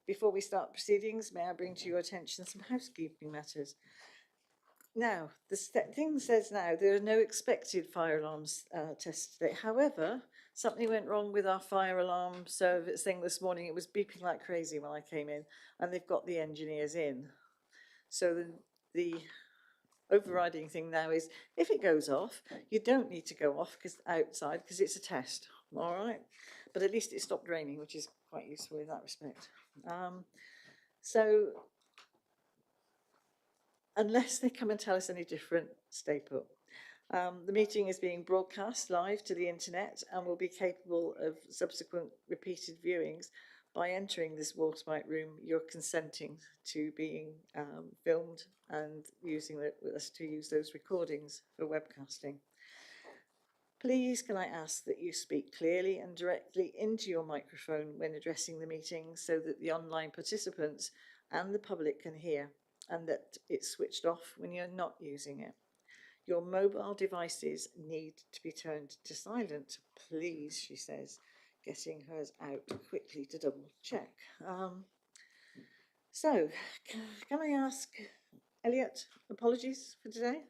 Before we start proceedings, may I bring to your attention some housekeeping matters? Now, the thing says now there are no expected fire alarms tests today. However, something went wrong with our fire alarm service thing this morning. It was beeping like crazy when I came in, and they've got the engineers in. So the overriding thing now is if it goes off, you don't need to go off outside because it's a test. All right, but at least it stopped raining, which is quite useful in that respect. So unless they come and tell us any different, stay put. The meeting is being broadcast live to the internet and will be capable of subsequent repeated viewings. By entering this Waterspite room, you're consenting to being filmed and using us to use those recordings for webcasting. Please can I ask that you speak clearly and directly into your microphone when addressing the meeting so that the online participants and the public can hear, and that it's switched off when you're not using it. Your mobile devices need to be turned to silent, please, she says, getting hers out quickly to double check. So, can I ask Elliot, apologies for today?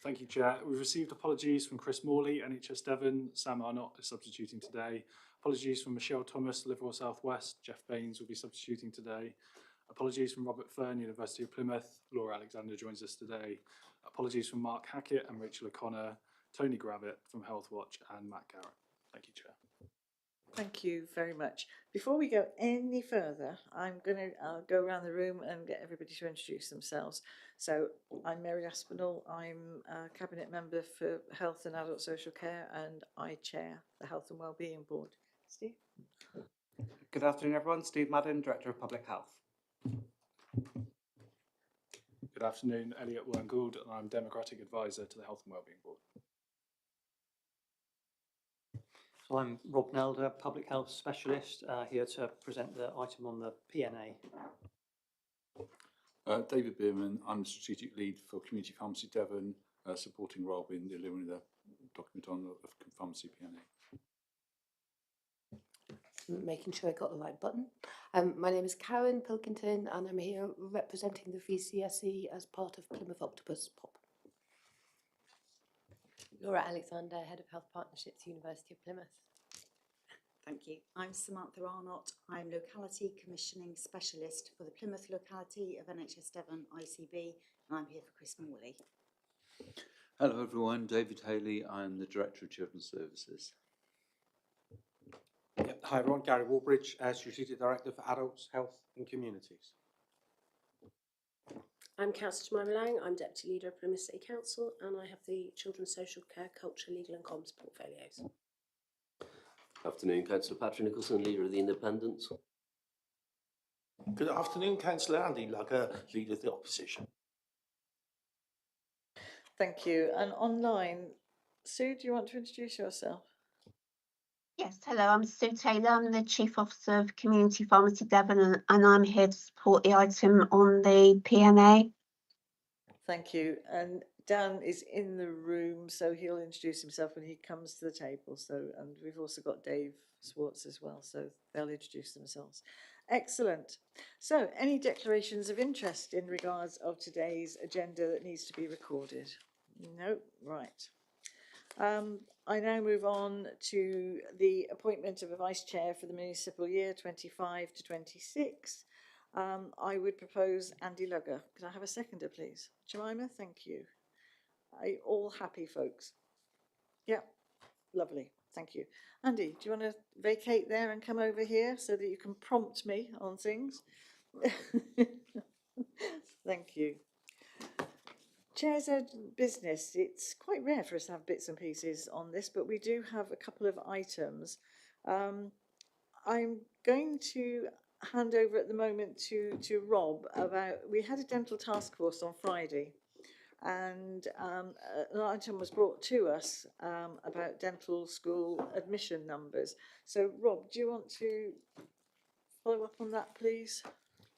Thank you, Chair. We've received apologies from Chris Morley, NHS Devon. Sam Arnott is substituting today. Apologies from Michelle Thomas, Liverpool South West. Jeff Baines will be substituting today. Apologies from Robert Fern, University of Plymouth. Laura Alexander joins us today. Apologies from Mark Hackett and Rachel O'Connor, Tony Gravitt from Health Watch, and Matt Garrett. Thank you, Chair. Thank you very much. Before we go any further, I'm going to go around the room and get everybody to introduce themselves. So I'm Mary Aspinall. I'm a Cabinet Member for Health and Adult Social Care, and I chair the Health and Wellbeing Board. Steve? Good afternoon, everyone. Steve Madden, Director of Public Health. Good afternoon, Elliot Werngould, and I'm Democratic Advisor to the Health and Wellbeing Board. So I'm Rob Nelder, Public Health Specialist, here to present the item on the PNA. David Bierman, I'm the Strategic Lead for Community Pharmacy Devon, supporting Rob in delivering the document on the pharmacy PNA. Making sure I got the right button. My name is Karen Pilkington and I'm here representing the VCSE as part of Plymouth Octopus POP. Laura Alexander, Head of Health Partnerships, University of Plymouth. Thank you. I'm Samantha Arnott. I'm Locality Commissioning Specialist for the Plymouth locality of NHS Devon ICB, and I'm here for Chris Morley. Hello everyone, David Haley. I'm the Director of Children's Services. Yep. Hi everyone, Gary Warbridge, Strategic Director for Adults, Health and Communities. I'm Councillor Jemima Lang. I'm Deputy Leader of Plymouth City Council and I have the Children's Social Care, Culture, Legal and Comms portfolios. Afternoon, Councillor Patrick Nicholson, Leader of the Independents. Good afternoon, Councillor Andy Lugger, Leader of the Opposition. Thank you. And online, Sue, do you want to introduce yourself? Yes, hello, I'm Sue Taylor. I'm the Chief Officer of Community Pharmacy Devon and I'm here to support the item on the PNA. Thank you. And Dan is in the room, so he'll introduce himself when he comes to the table. So, and we've also got Dave Swartz as well, so they'll introduce themselves. Excellent. So, any declarations of interest in regards of today's agenda that needs to be recorded? No, right. I now move on to the appointment of a Vice Chair for the municipal year 25 to 26. I would propose Andy Lugger. Could I have a seconder, please? Jemima, thank you. Are you all happy, folks? Yeah, lovely. Thank you. Andy, do you want to vacate there and come over here so that you can prompt me on things? Thank you. Chair's business. It's quite rare for us to have bits and pieces on this, but we do have a couple of items. I'm going to hand over at the moment to Rob about, we had a dental task force on Friday and an item was brought to us about dental school admission numbers. So Rob, do you want to follow up on that, please?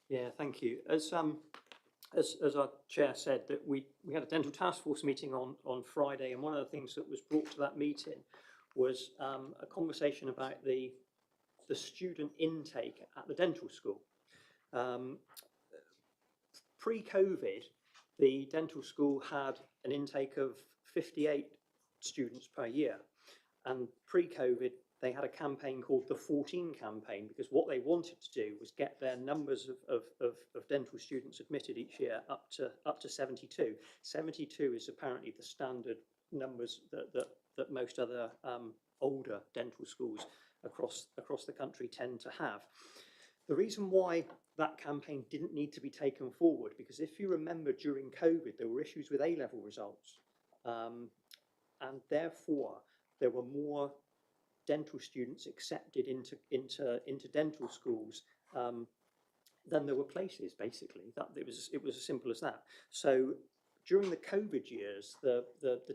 Yeah, thank you. As our chair said, that we had a dental task force meeting on Friday, and one of the things that was brought to that meeting was a conversation about the the student intake at the dental school. Pre-COVID, the dental school had an intake of 58 students per year, and pre-COVID they had a campaign called the 14 campaign, because what they wanted to do was get their numbers of dental students admitted each year up to 72. 72 is apparently the standard numbers that most other older dental schools across the country tend to have. The reason why that campaign didn't need to be taken forward, because if you remember during COVID there were issues with A-level results, and therefore there were more dental students accepted into dental schools than there were places. Basically, that it was as simple as that. So during the COVID years, the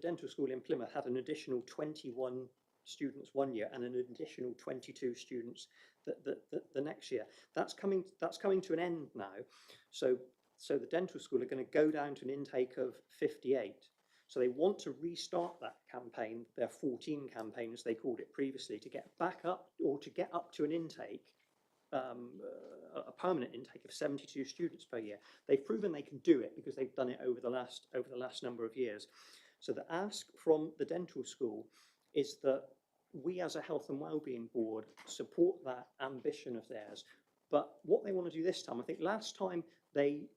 dental school in Plymouth had an additional 21 students one year and an additional 22 students the next year. That's coming to an end now. So the dental school are going to go down to an intake of 58. So they want to restart that campaign, their 14 campaign as they called it previously, to get back up, or to get up to an intake, a permanent intake of 72 students per year. They've proven they can do it because they've done it over the last number of years. So the ask from the dental school is that we as a health and wellbeing board support that ambition of theirs. But what they want to do this time, I think last time they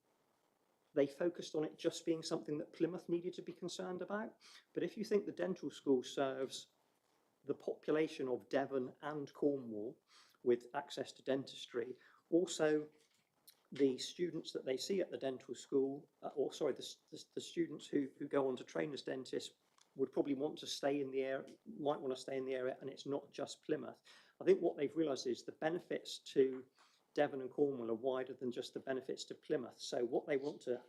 focused on it just being something that Plymouth needed to be concerned about. But if you think the dental school serves the population of Devon and Cornwall with access to dentistry, also the students that they see at the dental school, the students who go on to train as dentists would probably want to stay in the area, might want to stay in the area, and it's not just Plymouth. I think what they've realised is the benefits to Devon and Cornwall are wider than just the benefits to Plymouth. So what they want to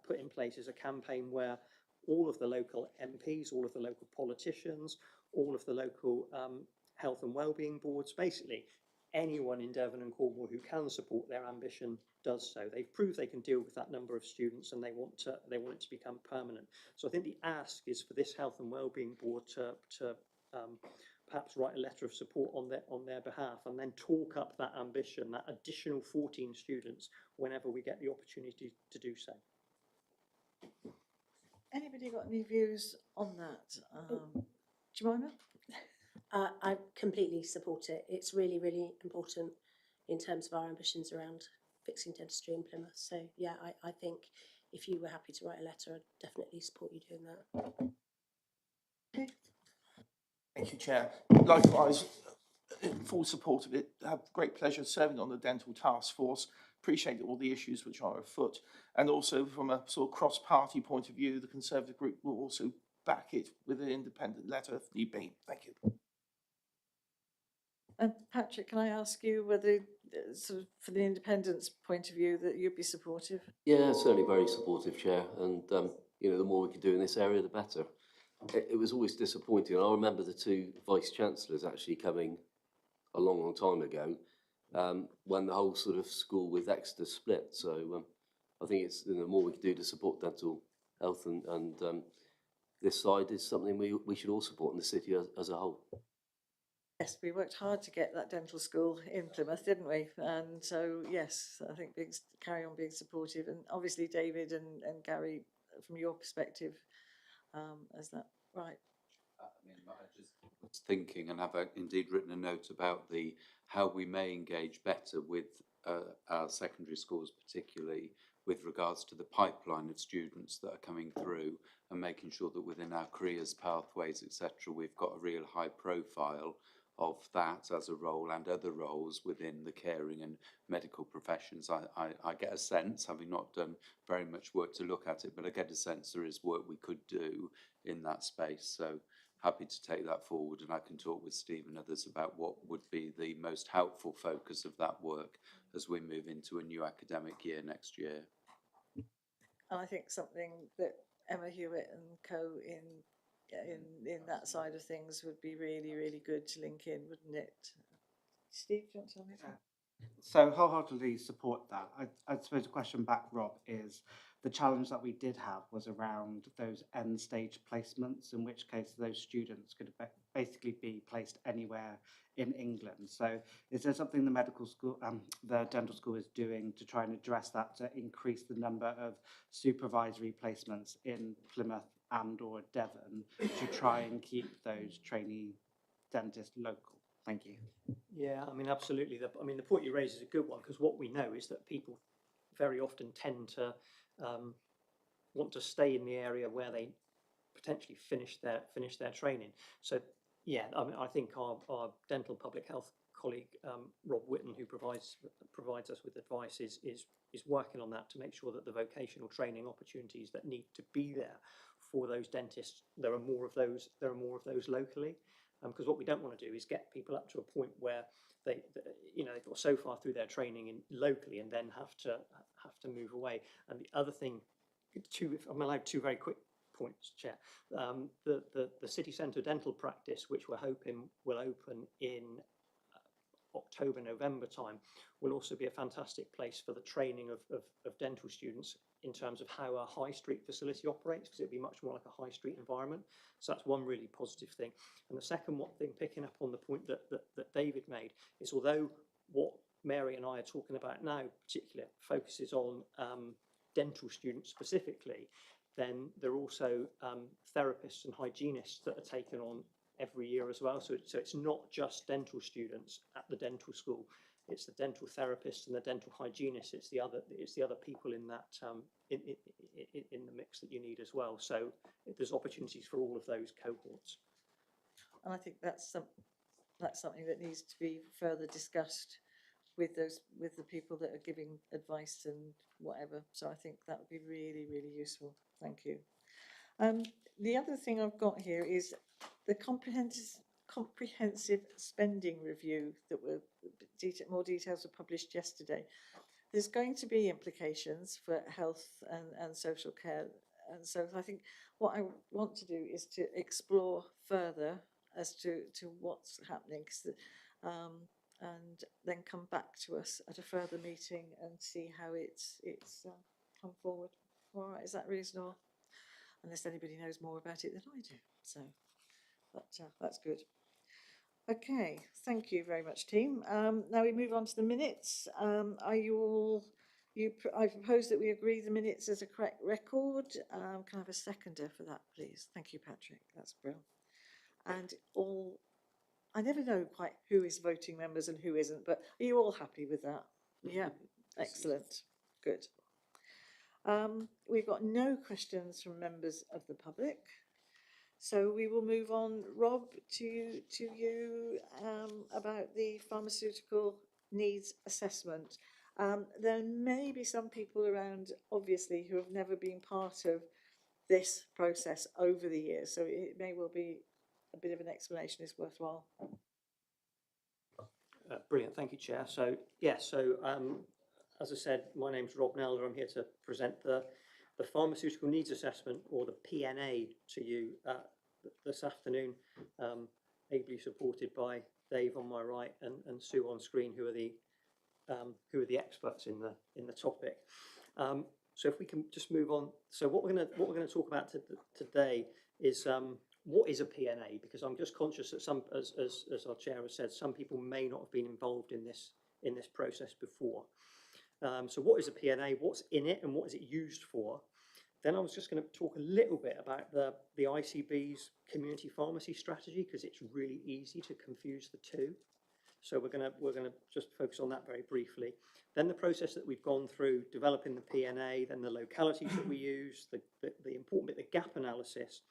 put in place is a campaign where all of the local MPs, all of the local politicians, all of the local health and wellbeing boards, basically anyone in Devon and Cornwall who can support their ambition does so. They've proved they can deal with that number of students, and they want it to become permanent. So I think the ask is for this health and wellbeing board to perhaps write a letter of support on their behalf, and then talk up that ambition, that additional 14 students, whenever we get the opportunity to do so. Anybody got any views on that? Jemima? I completely support it. It's really, really important in terms of our ambitions around fixing dentistry in Plymouth. So yeah, I think if you were happy to write a letter, I'd definitely support you doing that. Okay. Thank you, Chair. Likewise, in full support of it. I have great pleasure serving on the dental task force. Appreciate all the issues which are afoot. And also from a sort of cross-party point of view, the Conservative group will also back it with an independent letter if need be. Thank you. And Patrick, can I ask you whether, sort of, for the independence point of view, that you'd be supportive? Yeah, certainly very supportive, Chair. And, you know, the more we could do in this area, the better. It was always disappointing. I remember the two Vice-Chancellors actually coming a long, long time ago when the whole sort of school with Exeter split. So I think it's, you know, the more we can do to support dental health and this side is something we should all support in the city as a whole. Yes, we worked hard to get that dental school in Plymouth, didn't we? And so, yes, I think carry on being supportive. And obviously, David and Gary, from your perspective, is that right? I mean, I just was thinking, and have indeed written a note about how we may engage better with our secondary schools, particularly with regards to the pipeline of students that are coming through, and making sure that within our careers pathways, etc., we've got a real high profile of that as a role and other roles within the caring and medical professions. I get a sense, having not done very much work to look at it, but I get a sense there is work we could do in that space. So happy to take that forward, and I can talk with Steve and others about what would be the most helpful focus of that work as we move into a new academic year next year. And I think something that Emma Hewitt and co in that side of things would be really, really good to link in, wouldn't it? Steve, do you want to tell me that? So wholeheartedly support that. I suppose the question back, Rob, is the challenge that we did have was around those end stage placements, in which case those students could basically be placed anywhere in England. So is there something the medical school, the dental school is doing to try and address that, to increase the number of supervisory placements in Plymouth and or Devon to try and keep those trainee dentists local? Thank you. Yeah, I mean, absolutely. The point you raise is a good one, because what we know is that people very often tend to want to stay in the area where they potentially finish their training. So yeah, I mean, I think our dental public health colleague Rob Whitten, who provides us with advice, is working on that to make sure that the vocational training opportunities that need to be there for those dentists, there are more of those locally. Because what we don't want to do is get people up to a point where they've got so far through their training locally and then have to move away. And the other thing, if I'm allowed two very quick points, Chair, the city centre dental practice, which we're hoping will open in October, November time, will also be a fantastic place for the training of dental students in terms of how a high street facility operates, because it'll be much more like a high street environment. So that's one really positive thing. And the second thing, picking up on the point that David made, is although what Mary and I are talking about now particularly focuses on dental students specifically, then there are also therapists and hygienists that are taken on every year as well. So it's not just dental students at the dental school. It's the dental therapists and the dental hygienists. It's the other people in that in the mix that you need as well. So there's opportunities for all of those cohorts. And I think that's something that needs to be further discussed with the people that are giving advice and whatever. So I think that would be really, really useful. Thank you. The other thing I've got here is the comprehensive spending review that more details were published yesterday. There's going to be implications for health and social care. And so I think what I want to do is to explore further as to what's happening, and then come back to us at a further meeting and see how it's come forward. All right, is that reasonable? Unless anybody knows more about it than I do. So, but that's good. Okay, thank you very much, team. Now we move on to the minutes. Are you all? I propose that we agree the minutes as a correct record. Can I have a seconder for that, please? Thank you, Patrick. That's brilliant. And all, I never know quite who is voting members and who isn't, but are you all happy with that? Yeah, excellent. Good. We've got no questions from members of the public. So we will move on, Rob, to you about the pharmaceutical needs assessment. There may be some people around, obviously, who have never been part of this process over the years, so it may well be a bit of an explanation is worthwhile. Brilliant, thank you, Chair. So, as I said, my name's Rob Nelder. I'm here to present the Pharmaceutical Needs Assessment, or the PNA, to you this afternoon, ably supported by Dave on my right and Sue on screen, who are the experts in the topic. So if we can just move on. So what we're going to talk about today is what is a PNA, because I'm just conscious that some, as our chair has said, some people may not have been involved in this process before. So what is a PNA? What's in it, and what is it used for? Then I was just going to talk a little bit about the ICB's community pharmacy strategy, because it's really easy to confuse the two. So we're going to just focus on that very briefly. Then the process that we've gone through, developing the PNA, then the localities that we use, the important bit, the gap analysis,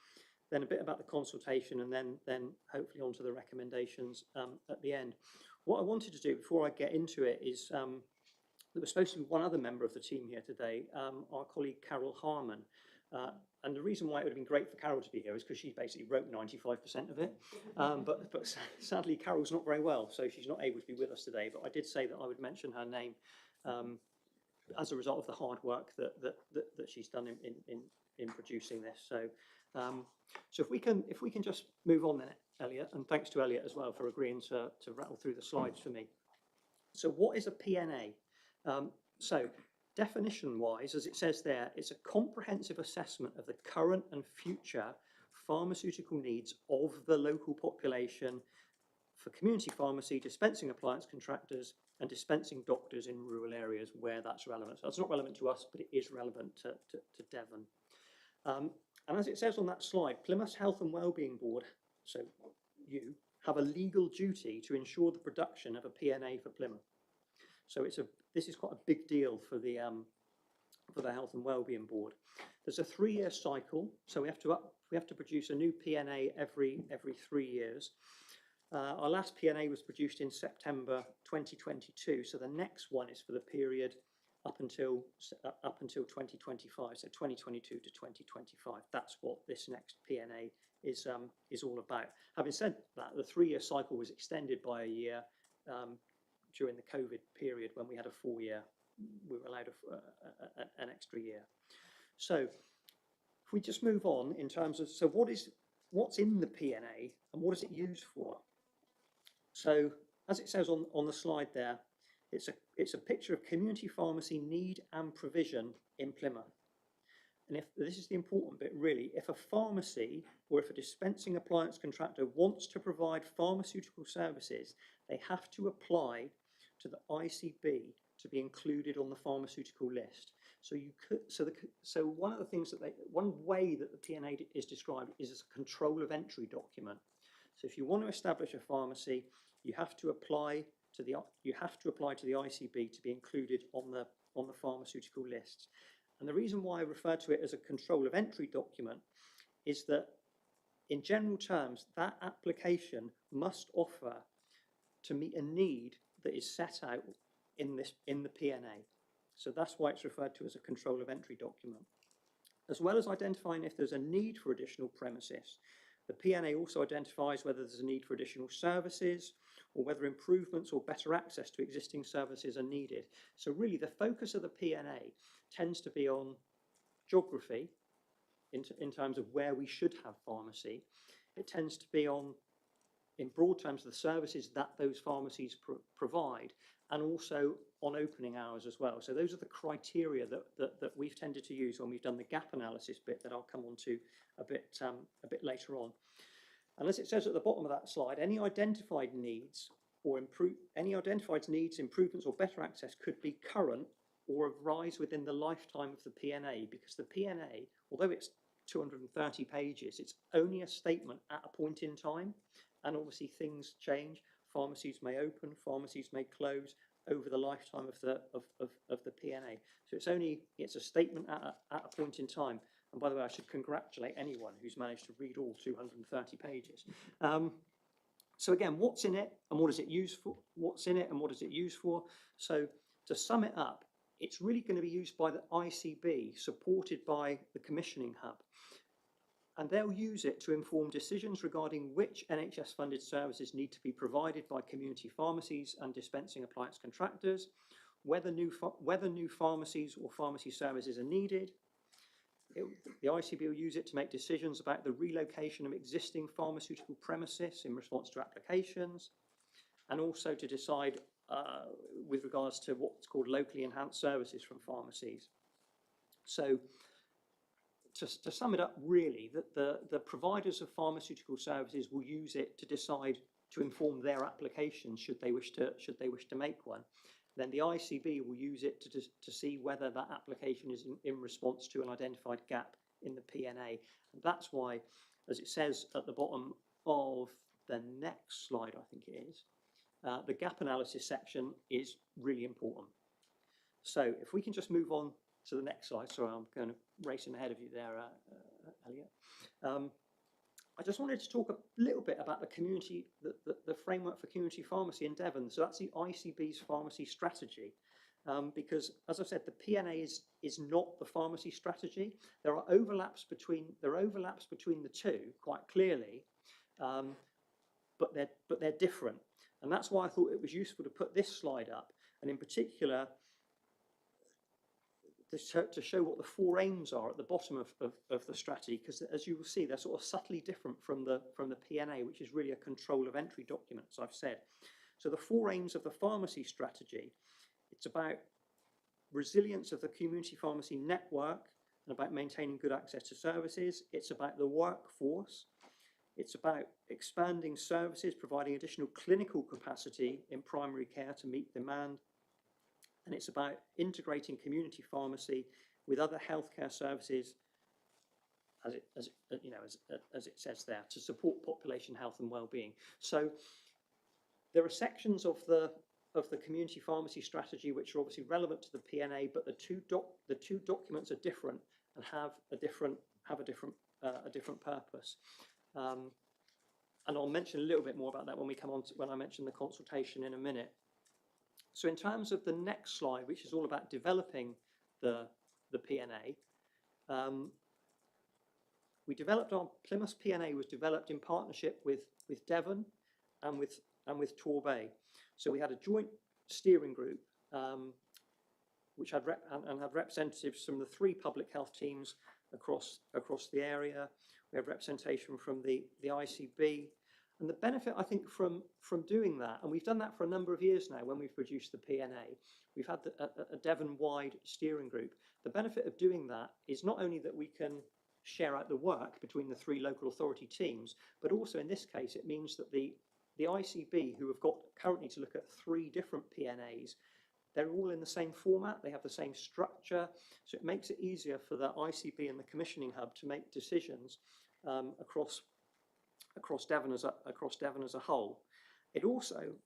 then a bit about the consultation, and then hopefully onto the recommendations at the end. What I wanted to do before I get into it is there was supposed to be one other member of the team here today, our colleague Carol Harmon. And the reason why it would have been great for Carol to be here is because she basically wrote 95% of it. But sadly, Carol's not very well, so she's not able to be with us today. But I did say that I would mention her name as a result of the hard work that she's done in producing this. So if we can just move on then, Elliot, and thanks to Elliot as well for agreeing to rattle through the slides for me. So what is a PNA? So definition-wise, as it says there, it's a comprehensive assessment of the current and future pharmaceutical needs of the local population for community pharmacy, dispensing appliance contractors and dispensing doctors in rural areas where that's relevant. So that's not relevant to us, but it is relevant to Devon. And as it says on that slide, Plymouth's Health and Wellbeing Board, so you, have a legal duty to ensure the production of a PNA for Plymouth. So this is quite a big deal for the Health and Wellbeing Board. There's a 3-year cycle, so we have to produce a new PNA every 3 years. Our last PNA was produced in September 2022, so the next one is for the period up until 2025, so 2022 to 2025. That's what this next PNA is all about. Having said that, the 3-year cycle was extended by a year during the COVID period when we had a 4-year. We were allowed an extra year. So if we just move on in terms of, so what's in the PNA and what is it used for? So as it says on the slide there, it's a picture of community pharmacy need and provision in Plymouth. And if this is the important bit really, if a pharmacy or if a dispensing appliance contractor wants to provide pharmaceutical services, they have to apply to the ICB to be included on the pharmaceutical list. So one of the things one way that the PNA is described is as a control of entry document. So if you want to establish a pharmacy, you have to apply to the ICB to be included on the pharmaceutical lists. And the reason why I refer to it as a control of entry document is that in general terms, that application must offer to meet a need that is set out in the PNA. So that's why it's referred to as a control of entry document. As well as identifying if there's a need for additional premises, the PNA also identifies whether there's a need for additional services or whether improvements or better access to existing services are needed. So really the focus of the PNA tends to be on geography in terms of where we should have pharmacy. It tends to be on, in broad terms, the services that those pharmacies provide, and also on opening hours as well. So those are the criteria that we've tended to use when we've done the gap analysis bit that I'll come on to a bit later on. And as it says at the bottom of that slide, any identified needs, improvements or better access could be current or arise within the lifetime of the PNA, because the PNA, although it's 230 pages, it's only a statement at a point in time, and obviously things change. Pharmacies may open, pharmacies may close over the lifetime of the PNA. So it's a statement at a point in time. And by the way, I should congratulate anyone who's managed to read all 230 pages. So again, what's in it and what is it used for? What's in it and what is it used for? So to sum it up, it's really going to be used by the ICB, supported by the commissioning hub. And they'll use it to inform decisions regarding which NHS-funded services need to be provided by community pharmacies and dispensing appliance contractors, whether new pharmacies or pharmacy services are needed. The ICB will use it to make decisions about the relocation of existing pharmaceutical premises in response to applications, and also to decide with regards to what's called locally enhanced services from pharmacies. So to sum it up, really, that the providers of pharmaceutical services will use it to decide to inform their application should they wish to make one. Then the ICB will use it to see whether that application is in response to an identified gap in the PNA. And that's why, as it says at the bottom of the next slide, I think it is, the gap analysis section is really important. So if we can just move on to the next slide. Sorry, I'm kind of racing ahead of you there, Elliot. I just wanted to talk a little bit about the framework for community pharmacy in Devon. So that's the ICB's pharmacy strategy, because as I said, the PNA is not the pharmacy strategy. There are overlaps between the two quite clearly, but they're different, and that's why I thought it was useful to put this slide up, and in particular to show what the 4 aims are at the bottom of the strategy, because as you will see, they're sort of subtly different from the PNA, which is really a control of entry document, as I've said. So the 4 aims of the pharmacy strategy, it's about resilience of the community pharmacy network and about maintaining good access to services. It's about the workforce. It's about expanding services, providing additional clinical capacity in primary care to meet demand. And it's about integrating community pharmacy with other healthcare services, as it says there, to support population health and well-being. So there are sections of the community pharmacy strategy which are obviously relevant to the PNA, but the two documents are different and have a different purpose. And I'll mention a little bit more about that when I mention the consultation in a minute. So in terms of the next slide, which is all about developing the PNA, our Plymouth PNA was developed in partnership with Devon and with Torbay. So we had a joint steering group which had representatives from the 3 public health teams across the area. We have representation from the ICB. And the benefit, I think, from doing that, and we've done that for a number of years now when we've produced the PNA, we've had a Devon-wide steering group. The benefit of doing that is not only that we can share out the work between the 3 local authority teams, but also in this case it means that the ICB, who have got currently to look at 3 different PNAs, they're all in the same format, they have the same structure, so it makes it easier for the ICB and the commissioning hub to make decisions across Devon as a whole. It also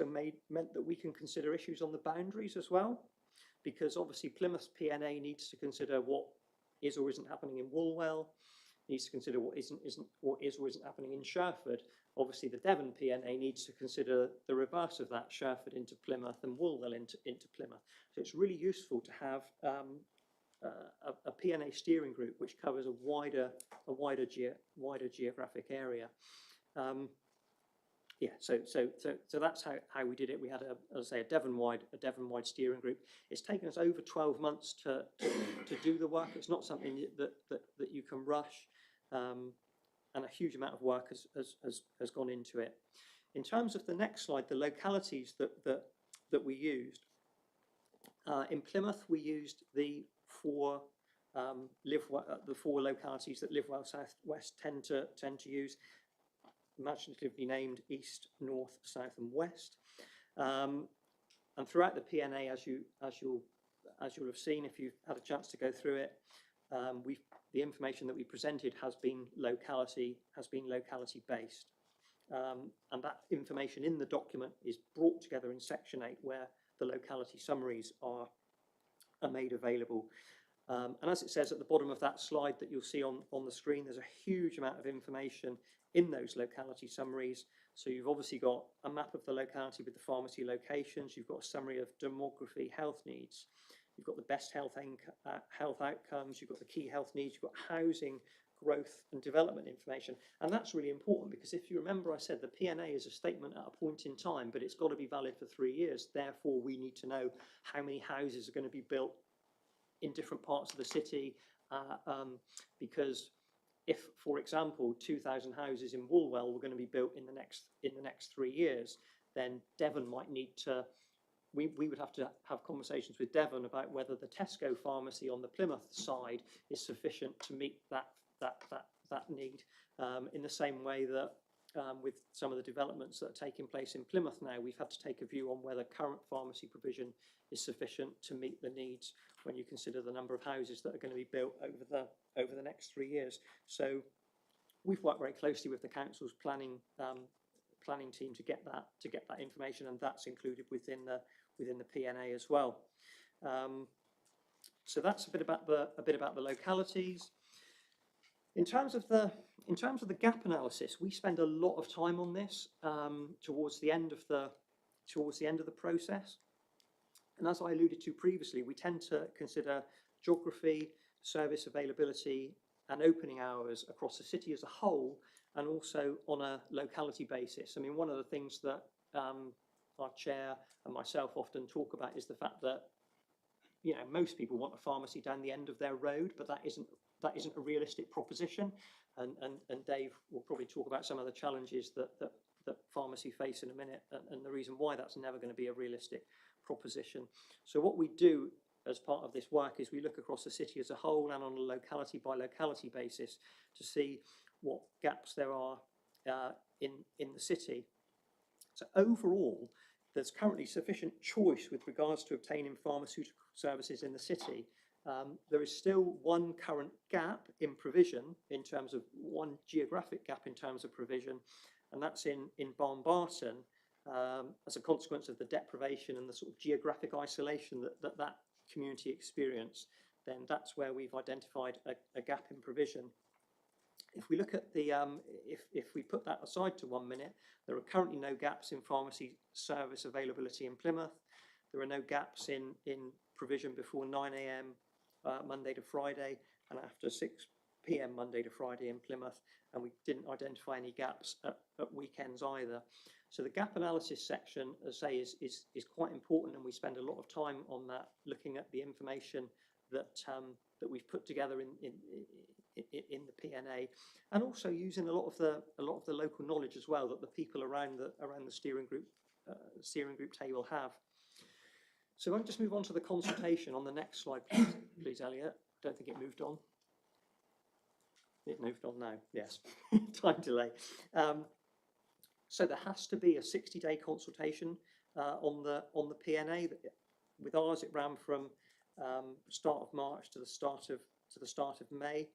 meant that we can consider issues on the boundaries as well, because obviously Plymouth's PNA needs to consider what is or isn't happening in Woolwell, needs to consider what is or isn't happening in Sherford. Obviously the Devon PNA needs to consider the reverse of that, Sherford into Plymouth and Woolwell into Plymouth. So it's really useful to have a PNA steering group which covers a wider geographic area. So that's how we did it. We had a Devon-wide steering group. It's taken us over 12 months to do the work. It's not something that you can rush, and a huge amount of work has gone into it. In terms of the next slide, the localities that we used. In Plymouth, we used the 4 localities that Live Well South West tend to use, imaginatively named East, North, South, and West. And throughout the PNA, as you'll have seen if you've had a chance to go through it, the information that we presented has been locality based, and that information in the document is brought together in section 8, where the locality summaries are made available. And as it says at the bottom of that slide that you'll see on the screen, there's a huge amount of information in those locality summaries. So you've obviously got a map of the locality with the pharmacy locations, you've got a summary of demography, health needs, you've got the best health outcomes, you've got the key health needs, you've got housing, growth and development information. And that's really important because if you remember, I said the PNA is a statement at a point in time, but it's got to be valid for 3 years. Therefore, we need to know how many houses are going to be built in different parts of the city, because if, for example, 2,000 houses in Woolwell were going to be built in the next 3 years, then Devon might need to. We would have to have conversations with Devon about whether the Tesco pharmacy on the Plymouth side is sufficient to meet that need. In the same way that with some of the developments that are taking place in Plymouth now, we've had to take a view on whether current pharmacy provision is sufficient to meet the needs when you consider the number of houses that are going to be built over the next 3 years. So we've worked very closely with the council's planning team to get that information, and that's included within the PNA as well. So that's a bit about the localities. In terms of the gap analysis, we spend a lot of time on this towards the end of the process. And as I alluded to previously, we tend to consider geography, service availability, and opening hours across the city as a whole, and also on a locality basis. I mean, one of the things that our chair and myself often talk about is the fact that, you know, most people want a pharmacy down the end of their road, but that isn't a realistic proposition. And Dave will probably talk about some of the challenges that pharmacy face in a minute, and the reason why that's never going to be a realistic proposition. So what we do as part of this work is we look across the city as a whole and on a locality by locality basis to see what gaps there are in the city. So overall, there's currently sufficient choice with regards to obtaining pharmaceutical services in the city. There is still one current gap in provision in terms of one geographic gap in terms of provision, and that's in Barnbarton as a consequence of the deprivation and the sort of geographic isolation that community experienced. Then that's where we've identified a gap in provision. If we look at the, if we put that aside to 1 minute, there are currently no gaps in pharmacy service availability in Plymouth. There are no gaps in provision before 9 AM Monday to Friday and after 6 PM Monday to Friday in Plymouth, and we didn't identify any gaps at weekends either. So the gap analysis section, as I say, is quite important, and we spend a lot of time on that, looking at the information that that we've put together in the PNA, and also using a lot of the local knowledge as well that the people around the steering group table have. So I'll just move on to the consultation on the next slide, please, Elliot. Don't think it moved on. It moved on now. Yes, time delay. So there has to be a 60-day consultation on the PNA. With ours, it ran from start of March to the start of May,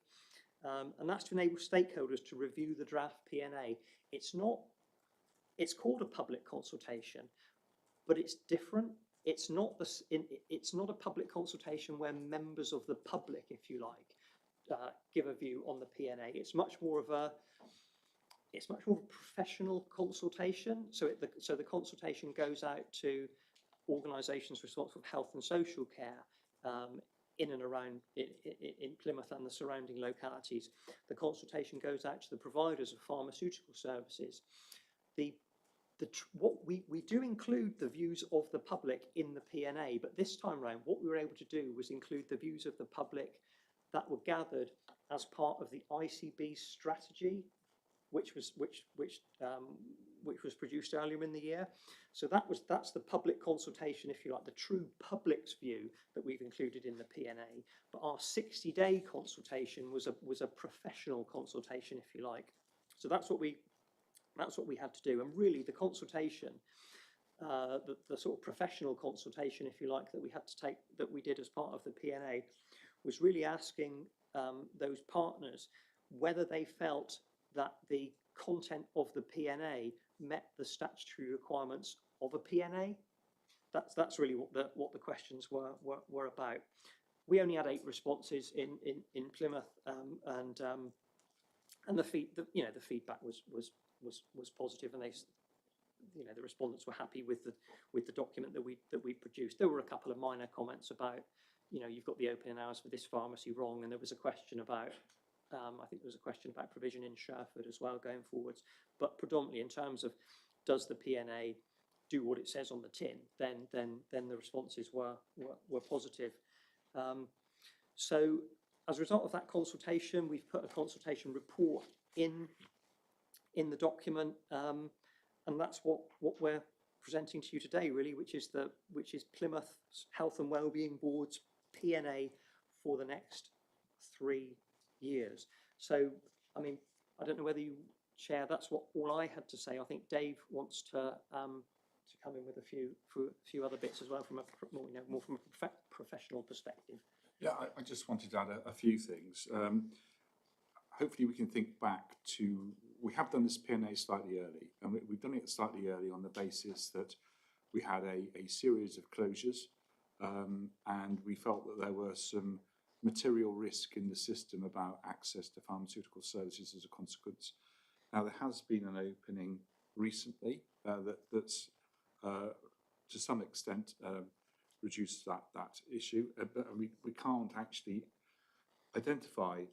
and that's to enable stakeholders to review the draft PNA. It's called a public consultation, but it's different. It's not a public consultation where members of the public, if you like, give a view on the PNA. It's much more of a professional consultation. So the consultation goes out to organisations responsible for health and social care in and around in Plymouth and the surrounding localities. The consultation goes out to the providers of pharmaceutical services. What we do include the views of the public in the PNA, but this time round, what we were able to do was include the views of the public that were gathered as part of the ICB strategy, which was produced earlier in the year. So that's the public consultation, if you like, the true public's view that we've included in the PNA. But our 60-day consultation was a professional consultation, if you like. So that's what we had to do. And really, the consultation, the sort of professional consultation, if you like, that we did as part of the PNA, was really asking those partners whether they felt that the content of the PNA met the statutory requirements of a PNA. That's really what the questions were about. We only had 8 responses in Plymouth, and the feedback was positive, and the respondents were happy with the document that we produced. There were a couple of minor comments about, you've got the opening hours for this pharmacy wrong, and there was a question about, I think there was a question about provision in Sherford as well going forwards. But predominantly in terms of does the PNA do what it says on the tin, then the responses were positive. So as a result of that consultation, we've put a consultation report in the document, and that's what we're presenting to you today, really, which is Plymouth Health and Wellbeing Board's PNA for the next 3 years. So, I mean, I don't know whether you share. That's all I had to say. I think Dave wants to come in with a few other bits as well from more from a professional perspective. Yeah, I just wanted to add a few things. Hopefully we can think back to, we have done this PNA slightly early, and we've done it slightly early on the basis that we had a series of closures, and we felt that there were some material risk in the system about access to pharmaceutical services as a consequence. Now, there has been an opening recently that's to some extent reduced that issue, but we can't actually identify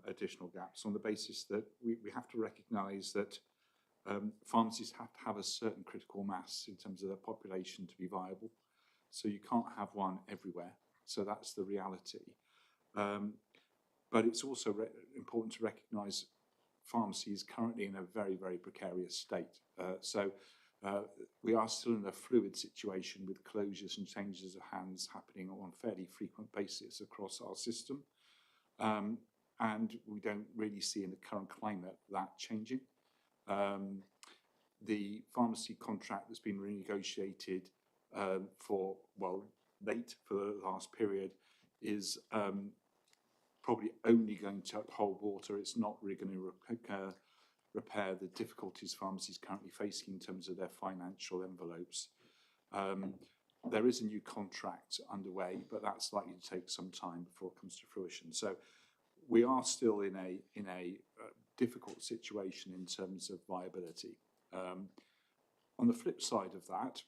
additional gaps on the basis that we have to recognise that pharmacies have to have a certain critical mass in terms of their population to be viable. So you can't have one everywhere. So that's the reality. But it's also important to recognise pharmacy is currently in a very, very precarious state. So We are still in a fluid situation with closures and changes of hands happening on a fairly frequent basis across our system. And we don't really see in the current climate that changing. The pharmacy contract that's been renegotiated late for the last period is probably only going to hold water. It's not really going to repair the difficulties pharmacies currently facing in terms of their financial envelopes. There is a new contract underway, but that's likely to take some time before it comes to fruition. So we are still in a difficult situation in terms of viability. On the flip side of that,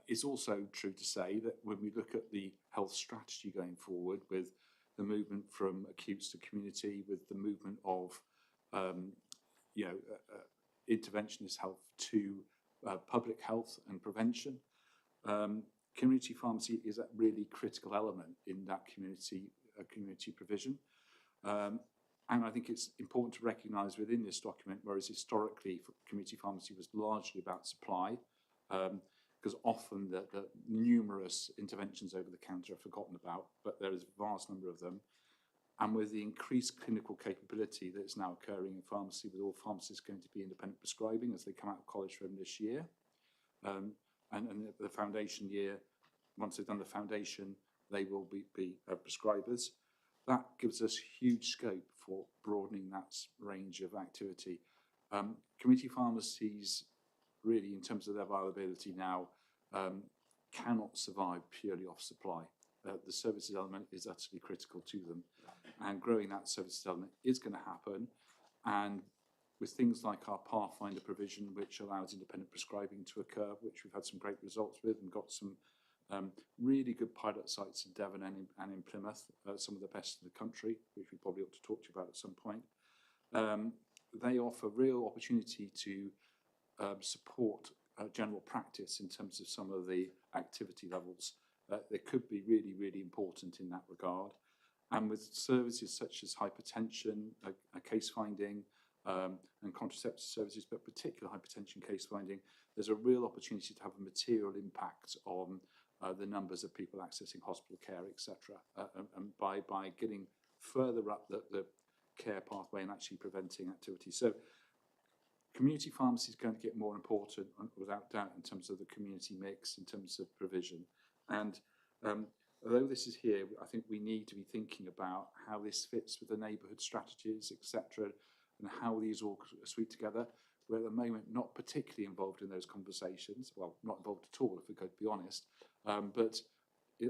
it's also true to say that when we look at the health strategy going forward, with the movement from acutes to community, with the movement of interventionist health to public health and prevention, community pharmacy is a really critical element in that community provision. And I think it's important to recognise within this document, whereas historically community pharmacy was largely about supply, because often the numerous interventions over the counter are forgotten about, but there is a vast number of them. And with the increased clinical capability that is now occurring in pharmacy, with all pharmacists going to be independent prescribing as they come out of college from this year, and the foundation year, once they've done the foundation, they will be prescribers. That gives us huge scope for broadening that range of activity. Community pharmacies, really, in terms of their viability now, cannot survive purely off supply. The services element is utterly critical to them, and growing that services element is going to happen. And with things like our Pathfinder provision, which allows independent prescribing to occur, which we've had some great results with and got some really good pilot sites in Devon and in Plymouth, some of the best in the country, which we probably ought to talk to you about at some point. They offer real opportunity to support general practice in terms of some of the activity levels. They could be really, really important in that regard. And with services such as hypertension, case finding, and contraceptive services, but particular hypertension case finding, there's a real opportunity to have a material impact on the numbers of people accessing hospital care, etc. And by getting further up the care pathway and actually preventing activity. So community pharmacy is going to get more important, without doubt, in terms of the community mix, in terms of provision. And although this is here, I think we need to be thinking about how this fits with the neighbourhood strategies, etc., and how these all suite together. We're at the moment not particularly involved in those conversations. Well, not involved at all, if we're going to be honest. But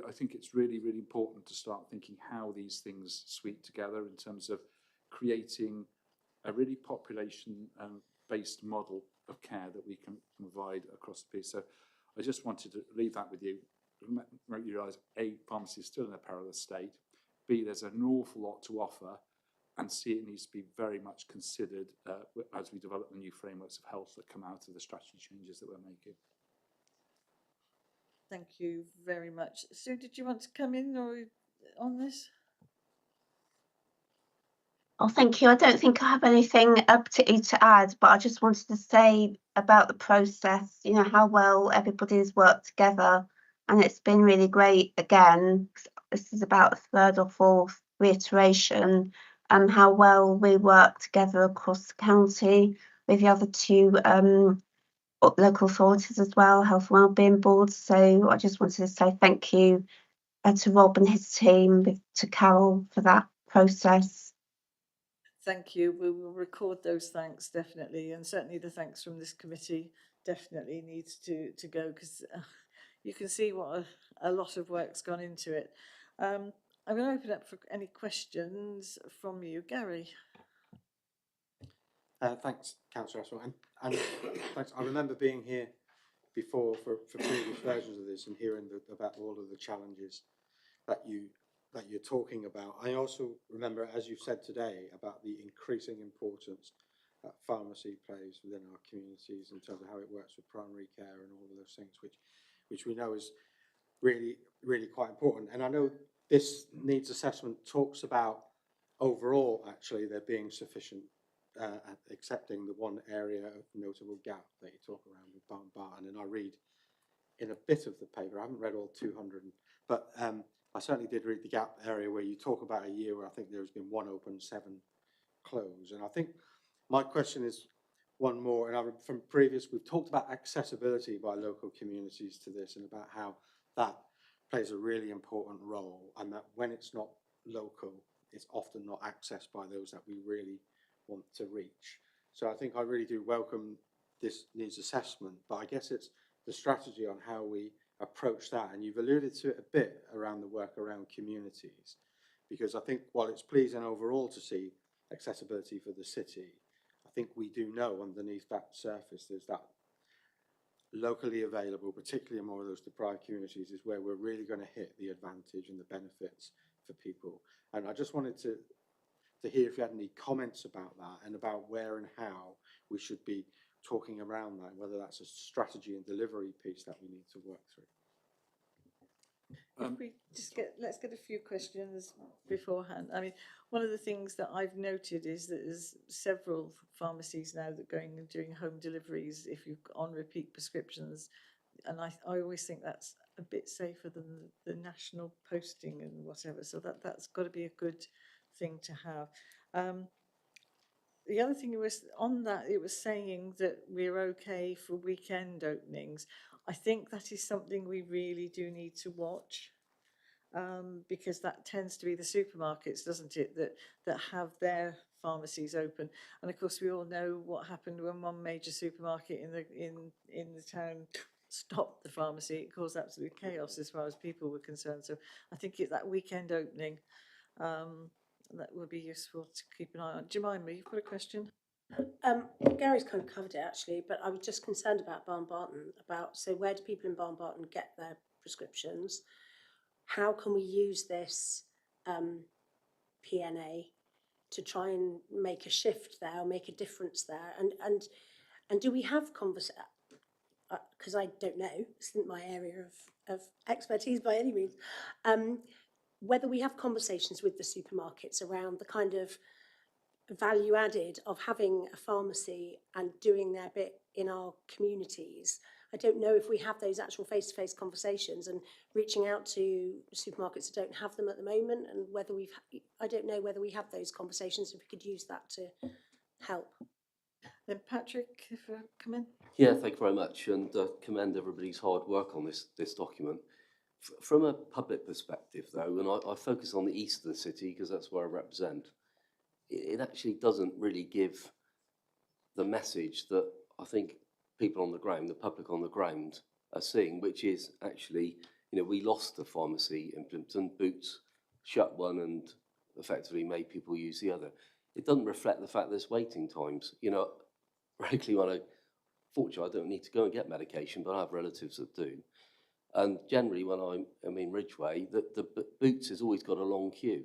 I think it's really, really important to start thinking how these things suite together in terms of creating a really population-based model of care that we can provide across the piece. So I just wanted to leave that with you. Make you realise, A, pharmacy is still in a perilous state. B, there's an awful lot to offer. And C, it needs to be very much considered as we develop the new frameworks of health that come out of the strategy changes that we're making. Thank you very much. Sue, did you want to come in or on this? Oh, thank you. I don't think I have anything particularly to add, but I just wanted to say about the process, you know, how well everybody's worked together. And it's been really great again. This is about a third or fourth reiteration, and how well we work together across the county with the other two local authorities as well, health and wellbeing boards. So I just wanted to say thank you to Rob and his team, to Carol for that process. Thank you. We will record those thanks, definitely, and certainly the thanks from this committee definitely needs to go, because you can see what a lot of work's gone into it. I'm going to open up for any questions from you, Gary. Thanks, Councillor Ashwell, and thanks. I remember being here before for previous versions of this and hearing about all of the challenges that you're talking about. I also remember, as you've said today, about the increasing importance that pharmacy plays within our communities in terms of how it works with primary care and all of those things, which we know is really, really quite important. And I know this needs assessment talks about overall, actually, there being sufficient accepting the one area of notable gap that you talk around with Barton, and I read in a bit of the paper, I haven't read all 200, but I certainly did read the gap area where you talk about a year where I think there's been 1 open, 7 close. And I think my question is one more, and from previous, we've talked about accessibility by local communities to this and about how that plays a really important role, and that when it's not local, it's often not accessed by those that we really want to reach. So I think I really do welcome this needs assessment, but I guess it's the strategy on how we approach that. And you've alluded to it a bit around the work around communities, because I think while it's pleasing overall to see accessibility for the city, I think we do know underneath that surface there's that locally available, particularly in more of those deprived communities, is where we're really going to hit the advantage and the benefits for people. And I just wanted to hear if you had any comments about that and about where and how we should be talking around that, whether that's a strategy and delivery piece that we need to work through. If we just let's get a few questions beforehand. I mean, one of the things that I've noted is that there's several pharmacies now that are going and doing home deliveries if you've got on repeat prescriptions, and I always think that's a bit safer than the national posting and whatever. So that's got to be a good thing to have. The other thing was on that, it was saying that we're okay for weekend openings. I think that is something we really do need to watch, because that tends to be the supermarkets, doesn't it, that have their pharmacies open. And of course, we all know what happened when one major supermarket in the town stopped the pharmacy. It caused absolute chaos as far as people were concerned. So I think it's that weekend opening. That would be useful to keep an eye on. Jemima, you've got a question? Gary's kind of covered it actually, but I was just concerned about Barton, so where do people in Barton get their prescriptions? How can we use this PNA to try and make a shift there or make a difference there? And do we have conversations? Because I don't know, this isn't my area of expertise by any means. Whether we have conversations with the supermarkets around the kind of value added of having a pharmacy and doing their bit in our communities. I don't know if we have those actual face-to-face conversations and reaching out to supermarkets that don't have them at the moment, and whether I don't know whether we have those conversations, if we could use that to help. Then Patrick, if you come in. Yeah, thank you very much, and commend everybody's hard work on this document. From a public perspective, though, and I focus on the east of the city because that's where I represent, it actually doesn't really give the message that I think people on the ground, the public on the ground, are seeing, which is actually, we lost the pharmacy in Plymouth, Boots shut one and effectively made people use the other. It doesn't reflect the fact there's waiting times. Regularly fortunately, I don't need to go and get medication, but I have relatives that do. And generally, when I'm in Ridgeway, the Boots has always got a long queue.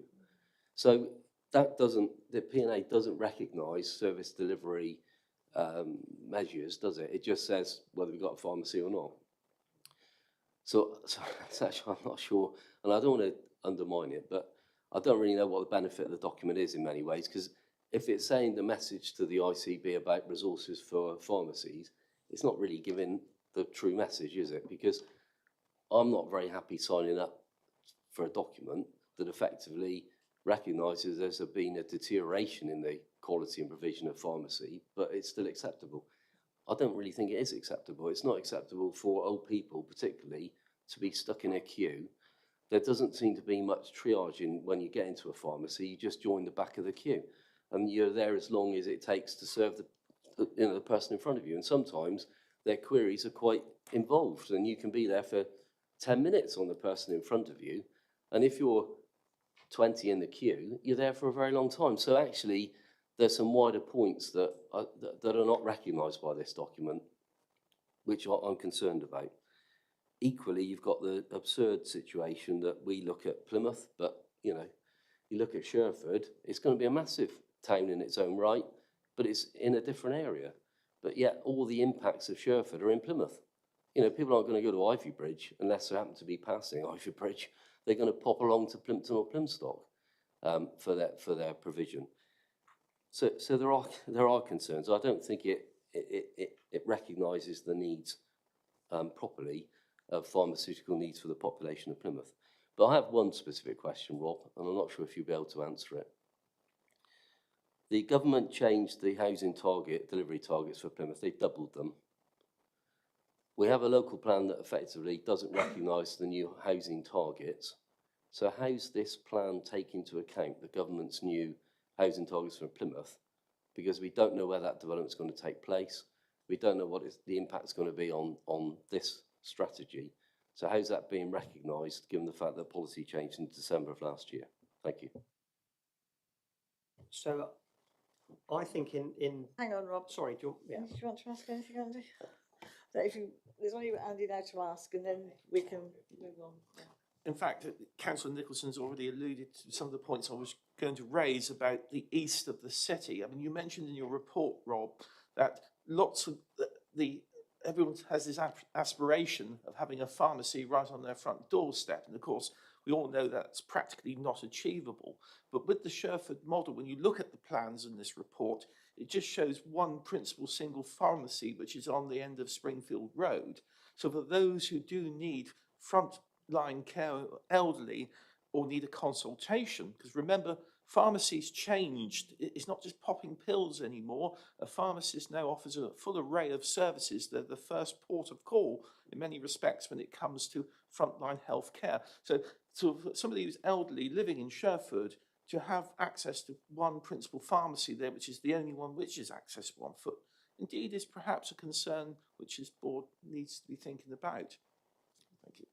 So the PNA doesn't recognise service delivery measures, does it? It just says whether we've got a pharmacy or not. So it's actually, I'm not sure, and I don't want to undermine it, but I don't really know what the benefit of the document is in many ways, because if it's saying the message to the ICB about resources for pharmacies, it's not really giving the true message, is it? Because I'm not very happy signing up for a document that effectively recognises there's been a deterioration in the quality and provision of pharmacy, but it's still acceptable. I don't really think it is acceptable. It's not acceptable for old people, particularly, to be stuck in a queue. There doesn't seem to be much triaging when you get into a pharmacy. You just join the back of the queue, and you're there as long as it takes to serve the person in front of you. And sometimes their queries are quite involved, and you can be there for 10 minutes on the person in front of you. And if you're 20 in the queue, you're there for a very long time. So actually, there's some wider points that are not recognised by this document, which I'm concerned about. Equally, you've got the absurd situation that we look at Plymouth, but you look at Sherford, it's going to be a massive town in its own right, but it's in a different area. But yet all the impacts of Sherford are in Plymouth. People aren't going to go to Ivy Bridge unless they happen to be passing Ivy Bridge. They're going to pop along to Plympton or Plymstock for their provision. So there are concerns. I don't think it recognises the needs properly of pharmaceutical needs for the population of Plymouth. But I have one specific question, Rob, and I'm not sure if you'll be able to answer it. The government changed the housing delivery targets for Plymouth. They've doubled them. We have a local plan that effectively doesn't recognise the new housing targets. So how's this plan take into account the government's new housing targets for Plymouth? Because we don't know where that development's going to take place. We don't know what the impact's going to be on this strategy. So how's that being recognised, given the fact that policy changed in December of last year? Thank you. So I think in Hang on, Rob. sorry, do you want to ask anything, Andy? So there's only Andy now to ask, and then we can move on. Yeah. In fact, Councillor Nicholson's already alluded to some of the points I was going to raise about the east of the city. I mean, you mentioned in your report, Rob, that lots of everyone has this aspiration of having a pharmacy right on their front doorstep. And of course, we all know that's practically not achievable. But with the Sherford model, when you look at the plans in this report, it just shows one principal single pharmacy, which is on the end of Springfield Road. So for those who do need frontline care, elderly, or need a consultation, because remember, pharmacies changed. It's not just popping pills anymore. A pharmacist now offers a full array of services. They're the first port of call in many respects when it comes to frontline health care. So for somebody who's elderly living in Sherford, to have access to one principal pharmacy there, which is the only one which is accessible on foot, indeed is perhaps a concern which this board needs to be thinking about. Thank you.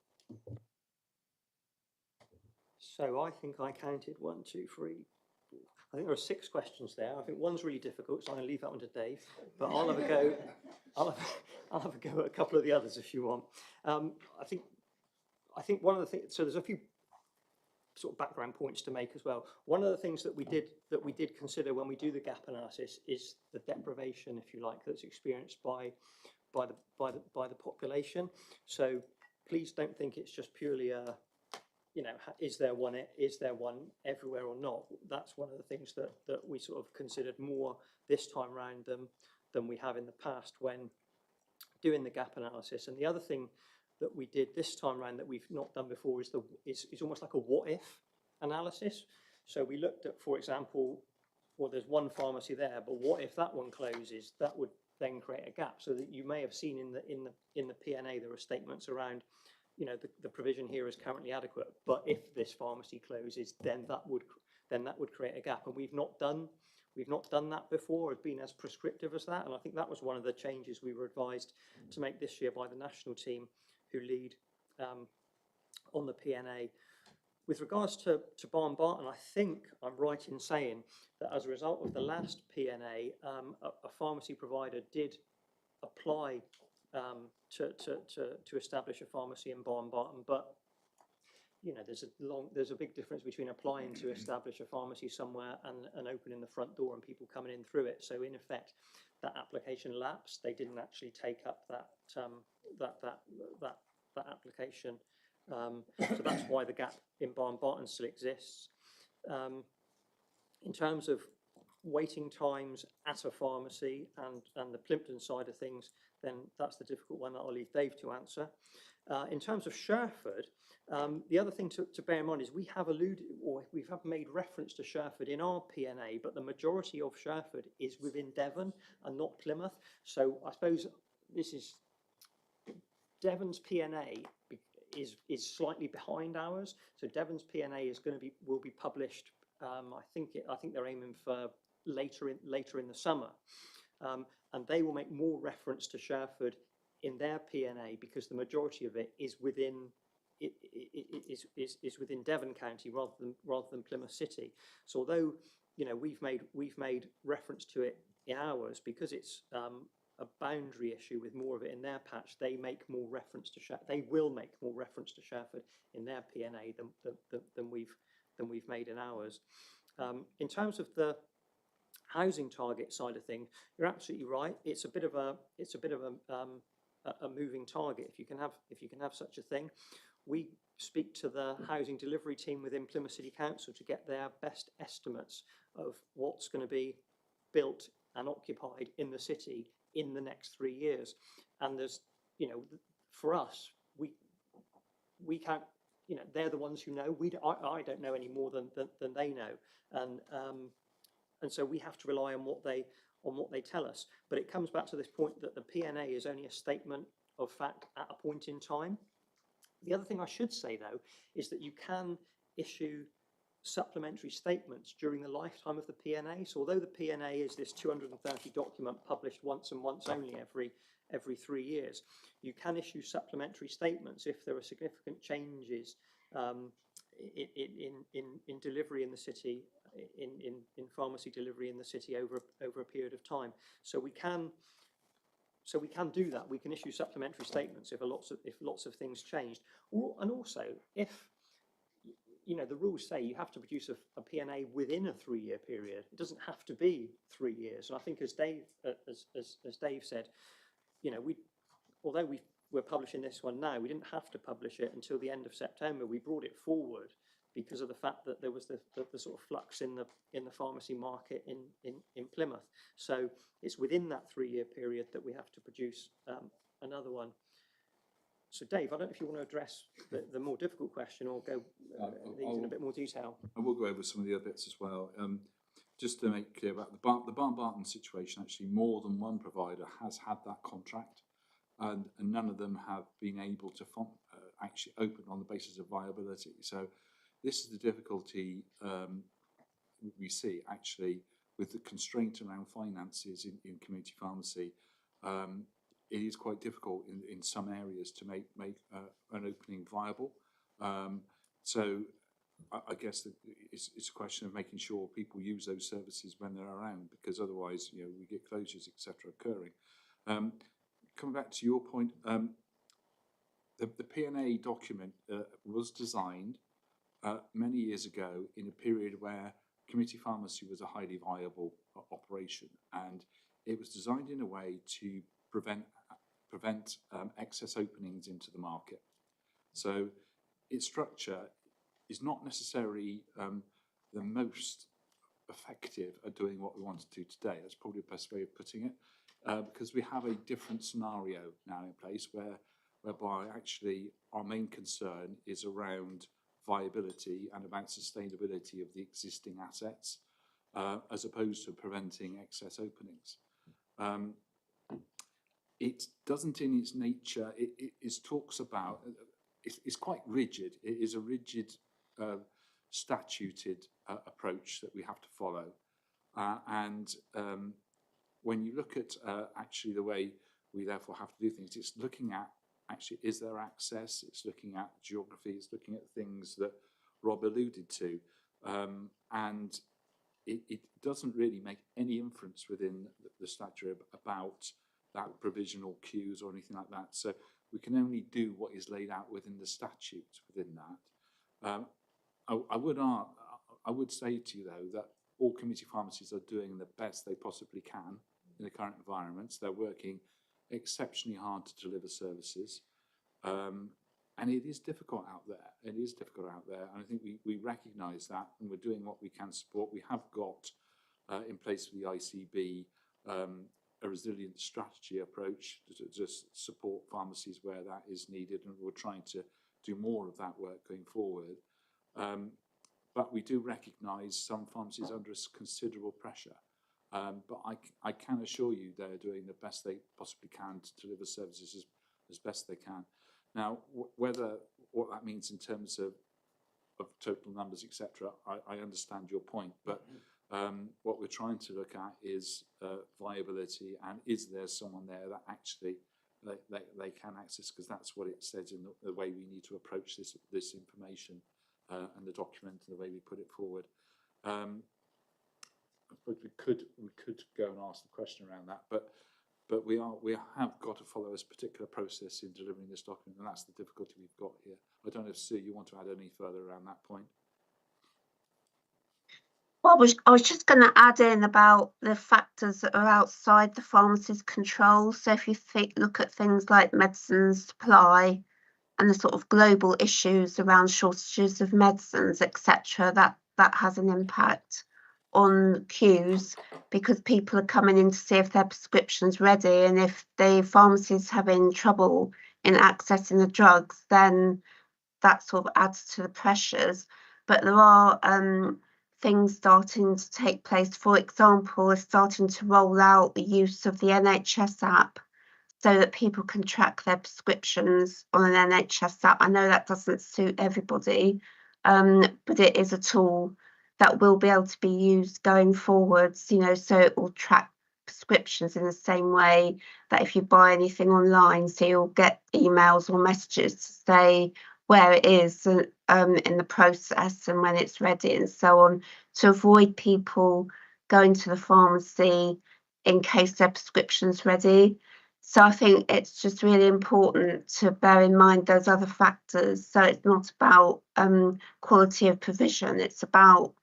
So I think I counted 1, 2, 3. I think there are 6 questions there. I think one's really difficult, so I'm going to leave that one to Dave. But I'll have a go. I'll have a go at a couple of the others if you want. I think one of the things. So there's a few sort of background points to make as well. One of the things that we did consider when we do the gap analysis is the deprivation, if you like, that's experienced by the population. So please don't think it's just purely a, you know, is there one everywhere or not? That's one of the things that we sort of considered more this time round than we have in the past when doing the gap analysis. And the other thing that we did this time round that we've not done before is almost like a what if analysis. So we looked at, for example, well, there's one pharmacy there, but what if that one closes? That would then create a gap. So that you may have seen in the P&A there are statements around, you know, the provision here is currently adequate, but if this pharmacy closes, then that would create a gap. And we've not done that before, or been as prescriptive as that. And I think that was one of the changes we were advised to make this year by the national team who lead on the P&A. With regards to Barn Barton, I think I'm right in saying that as a result of the last P&A, a pharmacy provider did apply to establish a pharmacy in Barn Barton, but you know, there's a big difference between applying to establish a pharmacy somewhere and opening the front door and people coming in through it. So in effect, that application lapsed. They didn't actually take up that application. So that's why the gap in Barn Barton still exists. In terms of waiting times at a pharmacy and the Plimpton side of things, then that's the difficult one that I'll leave Dave to answer. In terms of Sherford, the other thing to bear in mind is we have made reference to Sherford in our P&A, but the majority of Sherford is within Devon and not Plymouth. So I suppose this is Devon's P&A is slightly behind ours. So Devon's P&A will be published. I think they're aiming for later in the summer, and they will make more reference to Sherford in their P&A because the majority of it is within within Devon County rather than Plymouth City. So although, you know, we've made reference to it in ours because it's a boundary issue with more of it in their patch, they make more reference to they will make more reference to Sherford in their P&A than we've made in ours. In terms of the housing target side of things, you're absolutely right. It's a bit of a moving target if you can have such a thing. We speak to the housing delivery team within Plymouth City Council to get their best estimates of what's going to be built and occupied in the city in the next 3 years. And there's, you know, for us, we can't, you know, they're the ones who know. I don't know any more than they know, and so we have to rely on what they tell us. But it comes back to this point that the PNA is only a statement of fact at a point in time. The other thing I should say, though, is that you can issue supplementary statements during the lifetime of the PNA. So although the PNA is this 230 document published once and once only every 3 years, you can issue supplementary statements if there are significant changes in delivery in the city, in pharmacy delivery in the city over a period of time. So we can do that. We can issue supplementary statements if lots of things changed, and also if, you know, the rules say you have to produce a PNA within a 3-year period. It doesn't have to be 3 years. And I think as Dave said, you know, although we're publishing this one now, we didn't have to publish it until the end of September. We brought it forward because of the fact that there was the sort of flux in the pharmacy market in Plymouth. So it's within that 3-year period that we have to produce another one. So Dave, I don't know if you want to address the more difficult question or go these in a bit more detail. I will go over some of the other bits as well. Just to make clear about the Barton situation, actually more than one provider has had that contract, and none of them have been able to actually open on the basis of viability. So this is the difficulty we see actually with the constraint around finances in community pharmacy. It is quite difficult in some areas to make an opening viable. So I guess it's a question of making sure people use those services when they're around, because otherwise, you know, we get closures, etc., occurring. Coming back to your point, the PNA document was designed many years ago in a period where community pharmacy was a highly viable operation, and it was designed in a way to prevent excess openings into the market. So its structure is not necessarily the most effective at doing what we want to do today. That's probably the best way of putting it, because we have a different scenario now in place whereby actually our main concern is around viability and about sustainability of the existing assets, as opposed to preventing excess openings. It doesn't in its nature, it talks about, it's quite rigid. It is a rigid statuted approach that we have to follow. When you look at actually the way we therefore have to do things, it's looking at actually, is there access? It's looking at geography, it's looking at things that Rob alluded to. And it doesn't really make any inference within the statute about that provisional queues or anything like that. So we can only do what is laid out within the statute within that. I would say to you though that all community pharmacies are doing the best they possibly can in the current environments. They're working exceptionally hard to deliver services. And it is difficult out there. It is difficult out there. And I think we recognise that, and we're doing what we can to support. We have got in place for the ICB a resilient strategy approach to just support pharmacies where that is needed, and we're trying to do more of that work going forward. But we do recognise some pharmacies under considerable pressure. But I can assure you they're doing the best they possibly can to deliver services as best they can. Now, what that means in terms of total numbers, etc., I understand your point, but what we're trying to look at is viability, and is there someone there that actually they can access, because that's what it says in the way we need to approach this information and the document and the way we put it forward. I suppose we could go and ask the question around that, but we have got to follow this particular process in delivering this document, and that's the difficulty we've got here. I don't know if Sue, you want to add any further around that point? Well, I was just going to add in about the factors that are outside the pharmacist's control. So if you look at things like medicines supply and the sort of global issues around shortages of medicines, etc., that has an impact on queues because people are coming in to see if their prescription's ready, and if the pharmacy's having trouble in accessing the drugs, then that sort of adds to the pressures. But there are things starting to take place. For example, is starting to roll out the use of the NHS app so that people can track their prescriptions on an NHS app. I know that doesn't suit everybody, but it is a tool that will be able to be used going forwards, you know, so it will track prescriptions in the same way that if you buy anything online, so you'll get emails or messages to say where it is in the process and when it's ready and so on, to avoid people going to the pharmacy in case their prescription's ready. So I think it's just really important to bear in mind those other factors. So it's not about quality of provision, it's about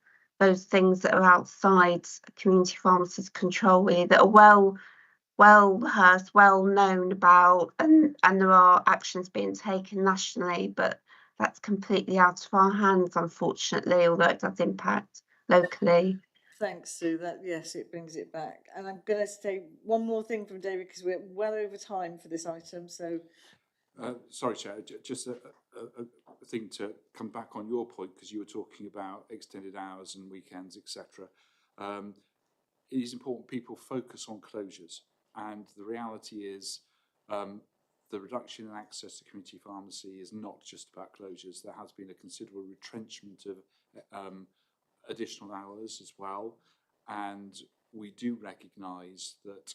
those things that are outside a community pharmacist's control, really, that are well rehearsed, well known about, and there are actions being taken nationally, but that's completely out of our hands, unfortunately, although it does impact locally. Thanks, Sue. That, yes, it brings it back. And I'm going to say one more thing from David because we're well over time for this item. So, sorry, Chair, just a thing to come back on your point, because you were talking about extended hours and weekends, etc. It is important people focus on closures, and the reality is the reduction in access to community pharmacy is not just about closures. There has been a considerable retrenchment of additional hours as well, and we do recognise that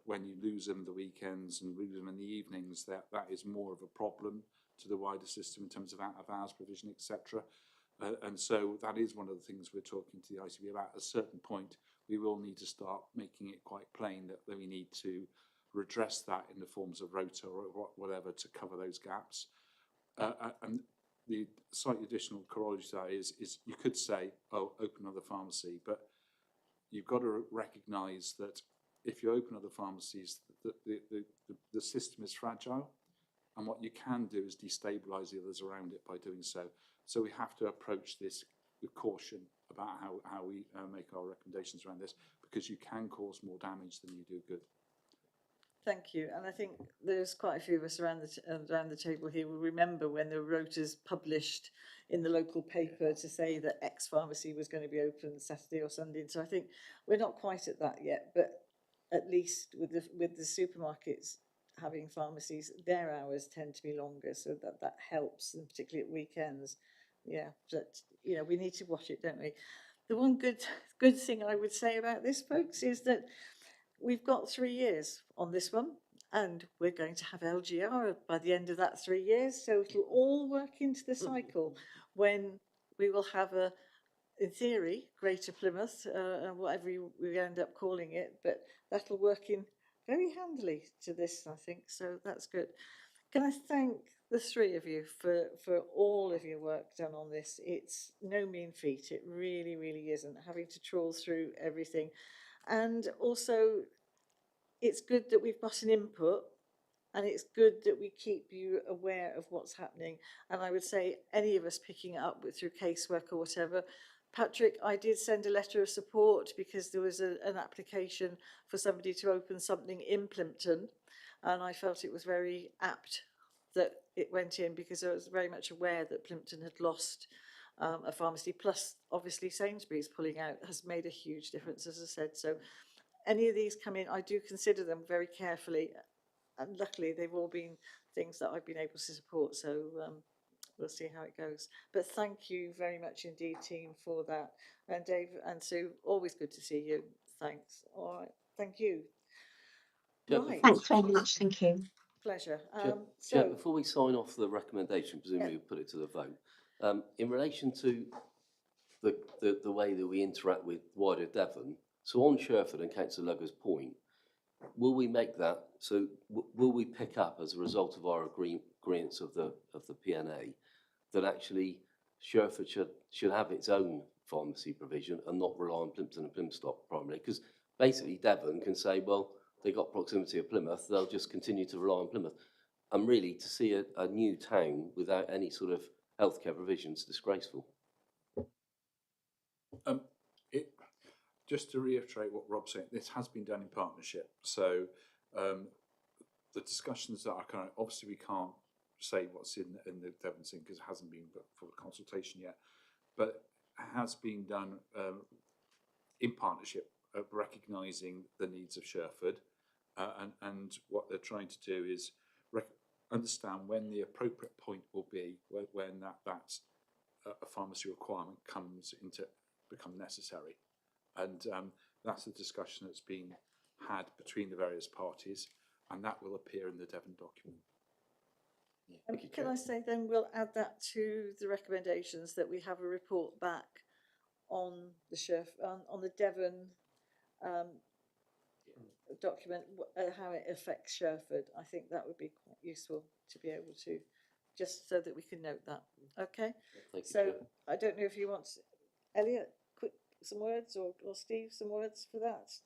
when you lose them the weekends and lose them in the evenings, that is more of a problem to the wider system in terms of out of hours provision, etc. And so that is one of the things we're talking to the ICB about. At a certain point, we will need to start making it quite plain that we need to redress that in the forms of rota or whatever to cover those gaps. And the slightly additional corollary to that is you could say, oh, open another pharmacy, but you've got to recognise that if you open other pharmacies, the system is fragile, and what you can do is destabilise the others around it by doing so. So we have to approach this with caution about how we make our recommendations around this, because you can cause more damage than you do good. thank you. And I think there's quite a few of us around the table here will remember when the rotas published in the local paper to say that X pharmacy was going to be open Saturday or Sunday. And so I think we're not quite at that yet, but at least with the supermarkets having pharmacies, their hours tend to be longer, so that helps, and particularly at weekends. Yeah, but you know, we need to watch it, don't we? The one good thing I would say about this, folks, is that we've got 3 years on this one, and we're going to have LGR by the end of that 3 years, so it'll all work into the cycle when we will have in theory, Greater Plymouth, and whatever we end up calling it, but that'll work in very handily to this, I think, so that's good. Can I thank the three of you for all of your work done on this? It's no mean feat, it really, really isn't, having to trawl through everything. And also, it's good that we've got an input, and it's good that we keep you aware of what's happening. And I would say any of us picking it up through casework or whatever. Patrick, I did send a letter of support because there was an application for somebody to open something in Plympton, and I felt it was very apt that it went in, because I was very much aware that Plympton had lost a pharmacy, plus obviously Sainsbury's pulling out has made a huge difference, as I said. So any of these come in, I do consider them very carefully, and luckily they've all been things that I've been able to support, so we'll see how it goes. But thank you very much indeed, team, for that. And Dave and Sue, always good to see you. Thanks. All right, thank you. Right. Thanks very much, thank you. Pleasure. Chair, before we sign off the recommendation, presumably we'll put it to the vote. In relation to the way that we interact with wider Devon, so on Sherford and Councillor Lugger's point, will we make that, so will we pick up as a result of our agreements of the PNA that actually Sherford should have its own pharmacy provision and not rely on Plympton and Plymstock primarily? Because basically Devon can say, well, they got proximity of Plymouth, they'll just continue to rely on Plymouth. And really, to see a new town without any sort of healthcare provision is disgraceful. just to reiterate what Rob's saying, this has been done in partnership. So the discussions that are current, obviously we can't say what's in the Devon thing because it hasn't been for consultation yet, but has been done in partnership, recognising the needs of Sherford, and what they're trying to do is understand when the appropriate point will be when that's a pharmacy requirement comes into become necessary, and that's a discussion that's been had between the various parties, and that will appear in the Devon document. Can I say then we'll add that to the recommendations, that we have a report back on the on the Devon document, how it affects Sherford. I think that would be quite useful to be able to, just so that we can note that. Okay. Thank you, So Chair. I don't know if you want, Elliot, quick some words, or Steve, some words for that.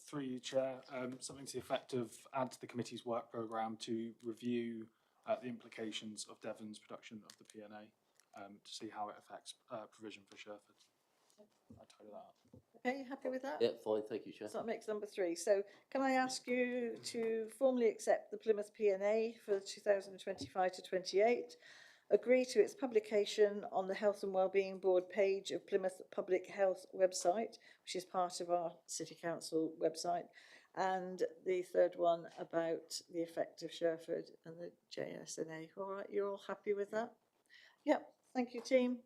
Through you, Chair, something to the effect of add to the committee's work programme to review the implications of Devon's production of the PNA to see how it affects provision for Sherford. I tidy that up. Okay, you happy with that? Yeah, fine, thank you, Chair. So that makes number 3. So can I ask you to formally accept the Plymouth PNA for 2025 to 28, agree to its publication on the Health and Wellbeing Board page of Plymouth Public Health website, which is part of our City Council website, and the third one about the effect of Sherford and the JSNA. All right, you're all happy with that? Yep, thank you, team.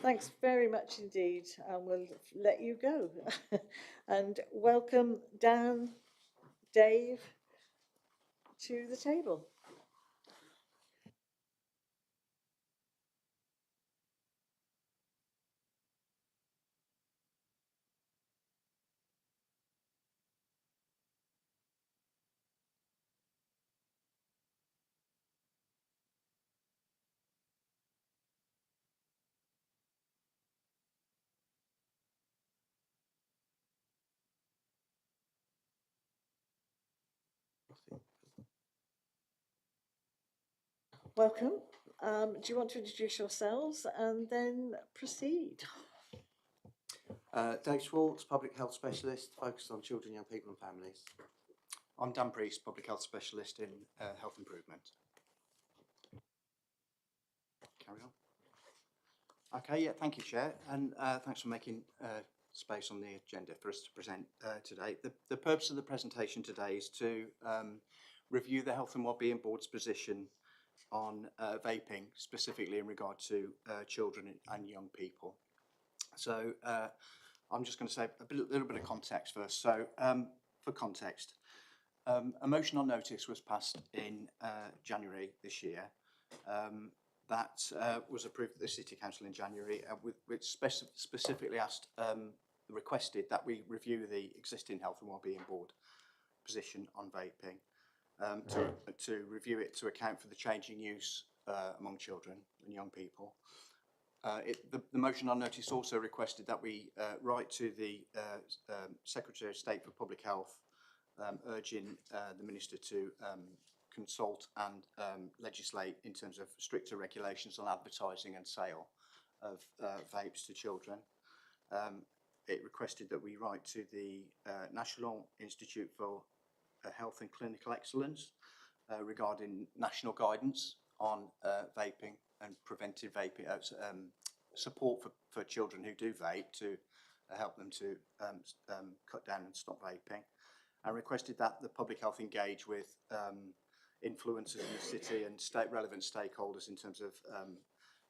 Thanks very much indeed, and we'll let you go. And welcome Dan, Dave, to the table. Welcome. Do you want to introduce yourselves and then proceed? Dave Schwartz, Public Health Specialist, focused on children, young people and families. I'm Dan Priest, Public Health Specialist in Health Improvement. Carry on. Okay, yeah, thank you, Chair, and thanks for making space on the agenda for us to present today. The purpose of the presentation today is to review the Health and Wellbeing Board's position on vaping, specifically in regard to children and young people. So I'm just going to say a little bit of context first. So for context, a motion on notice was passed in January this year. That was approved at the City Council in January, which specifically requested that we review the existing Health and Wellbeing Board position on vaping, to review it to account for the changing use among children and young people. The motion on notice also requested that we write to the Secretary of State for Public Health, urging the Minister to consult and legislate in terms of stricter regulations on advertising and sale of vapes to children. It requested that we write to the National Institute for Health and Clinical Excellence regarding national guidance on vaping and preventive vaping, support for children who do vape, to help them to cut down and stop vaping, and requested that the public health engage with influencers in the city and relevant stakeholders in terms of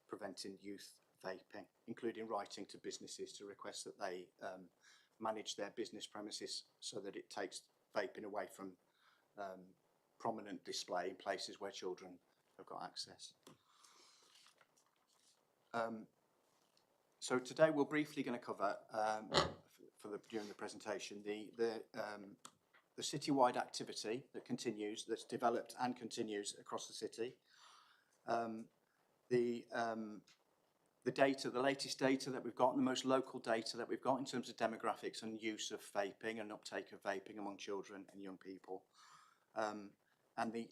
preventing youth vaping, including writing to businesses to request that they manage their business premises so that it takes vaping away from prominent display in places where children have got access. So today we're briefly going to cover, during the presentation, the citywide activity that continues, that's developed and continues across the city. The data, the latest data that we've got, and the most local data that we've got in terms of demographics and use of vaping and uptake of vaping among children and young people. And the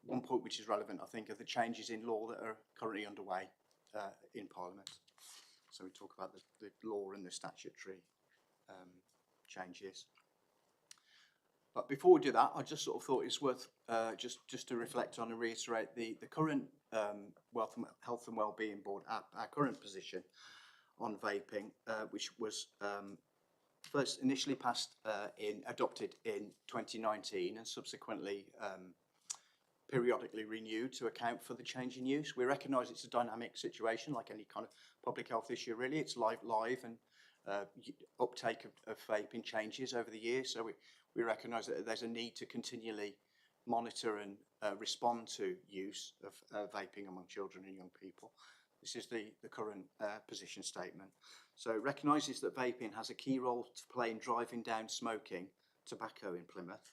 one point which is relevant, I think, are the changes in law that are currently underway in Parliament. So we talk about the law and the statutory changes. But before we do that, I just sort of thought it's worth just to reflect on and reiterate the current Health and Wellbeing Board, our current position on vaping, which was first initially adopted in 2019 and subsequently periodically renewed to account for the change in use. We recognise it's a dynamic situation, like any kind of public health issue. Really, it's live, and uptake of vaping changes over the years. So we recognise that there's a need to continually monitor and respond to use of vaping among children and young people. This is the current position statement. So it recognises that vaping has a key role to play in driving down smoking tobacco in Plymouth,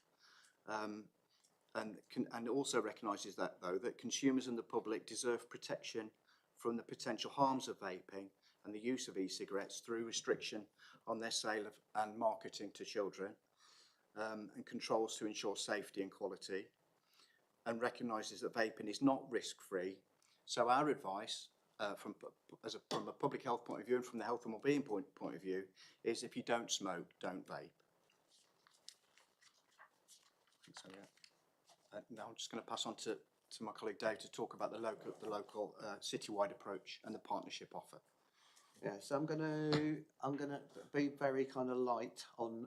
and also recognises that, though, that consumers and the public deserve protection from the potential harms of vaping and the use of e-cigarettes through restriction on their sale and marketing to children, and controls to ensure safety and quality, and recognises that vaping is not risk-free. So our advice from a public health point of view and from the health and wellbeing point of view is, if you don't smoke, don't vape. So yeah, now I'm just going to pass on to my colleague Dave to talk about the local citywide approach and the partnership offer. Yeah, so I'm gonna be very kind of light on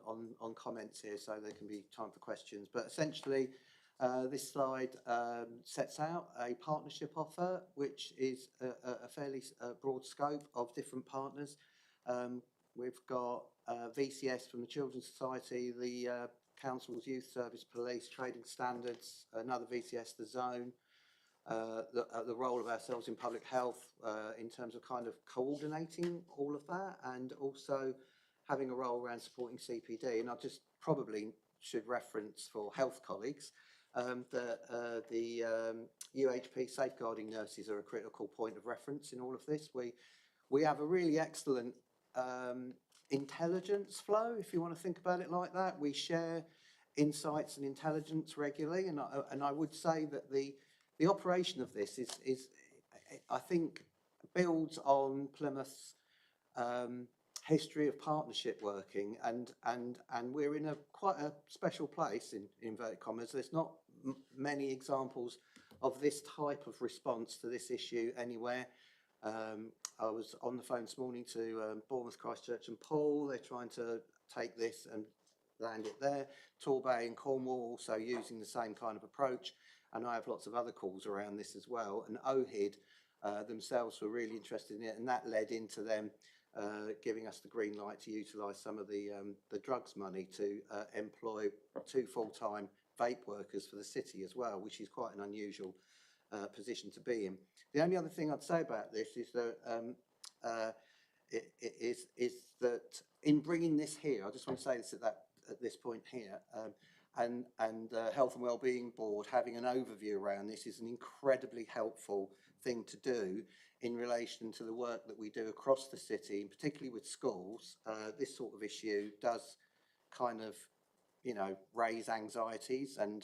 comments here, so there can be time for questions. But essentially, this slide sets out a partnership offer, which is a fairly broad scope of different partners. We've got VCS from the Children's Society, the Council's Youth Service Police, Trading Standards, another VCS, the Zone, the role of ourselves in public health in terms of kind of coordinating all of that, and also having a role around supporting CPD. And I just probably should reference for health colleagues that the UHP safeguarding nurses are a critical point of reference in all of this. We have a really excellent intelligence flow, if you want to think about it like that. We share insights and intelligence regularly, and I would say that the operation of this is I think builds on Plymouth's history of partnership working, and we're in quite a special place in inverted commas. There's not many examples of this type of response to this issue anywhere. I was on the phone this morning to Bournemouth, Christchurch and Poole. They're trying to take this and land it there. Torbay in Cornwall also using the same kind of approach. And I have lots of other calls around this as well. And OHID themselves were really interested in it, and that led into them giving us the green light to utilise some of the drugs money to employ 2 full-time vape workers for the city as well, which is quite an unusual position to be in. The only other thing I'd say about this is that is that in bringing this here, I just want to say this at this point here, and Health and Wellbeing Board having an overview around this is an incredibly helpful thing to do in relation to the work that we do across the city, and particularly with schools. This sort of issue does kind of, raise anxieties and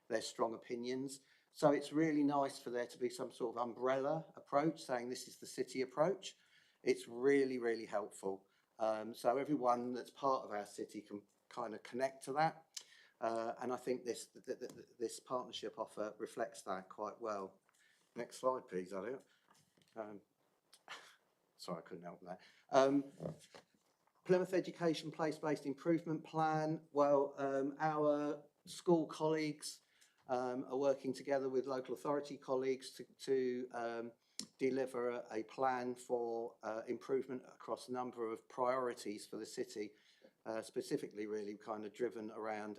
their strong opinions. So it's really nice for there to be some sort of umbrella approach, saying this is the city approach. It's really, really helpful. So everyone that's part of our city can kind of connect to that. And I think this partnership offer reflects that quite well. Next slide, please, Elliot. Sorry, I couldn't help that. Plymouth Education Place-Based Improvement Plan. Well, our school colleagues are working together with local authority colleagues to deliver a plan for improvement across a number of priorities for the city. Specifically really kind of driven around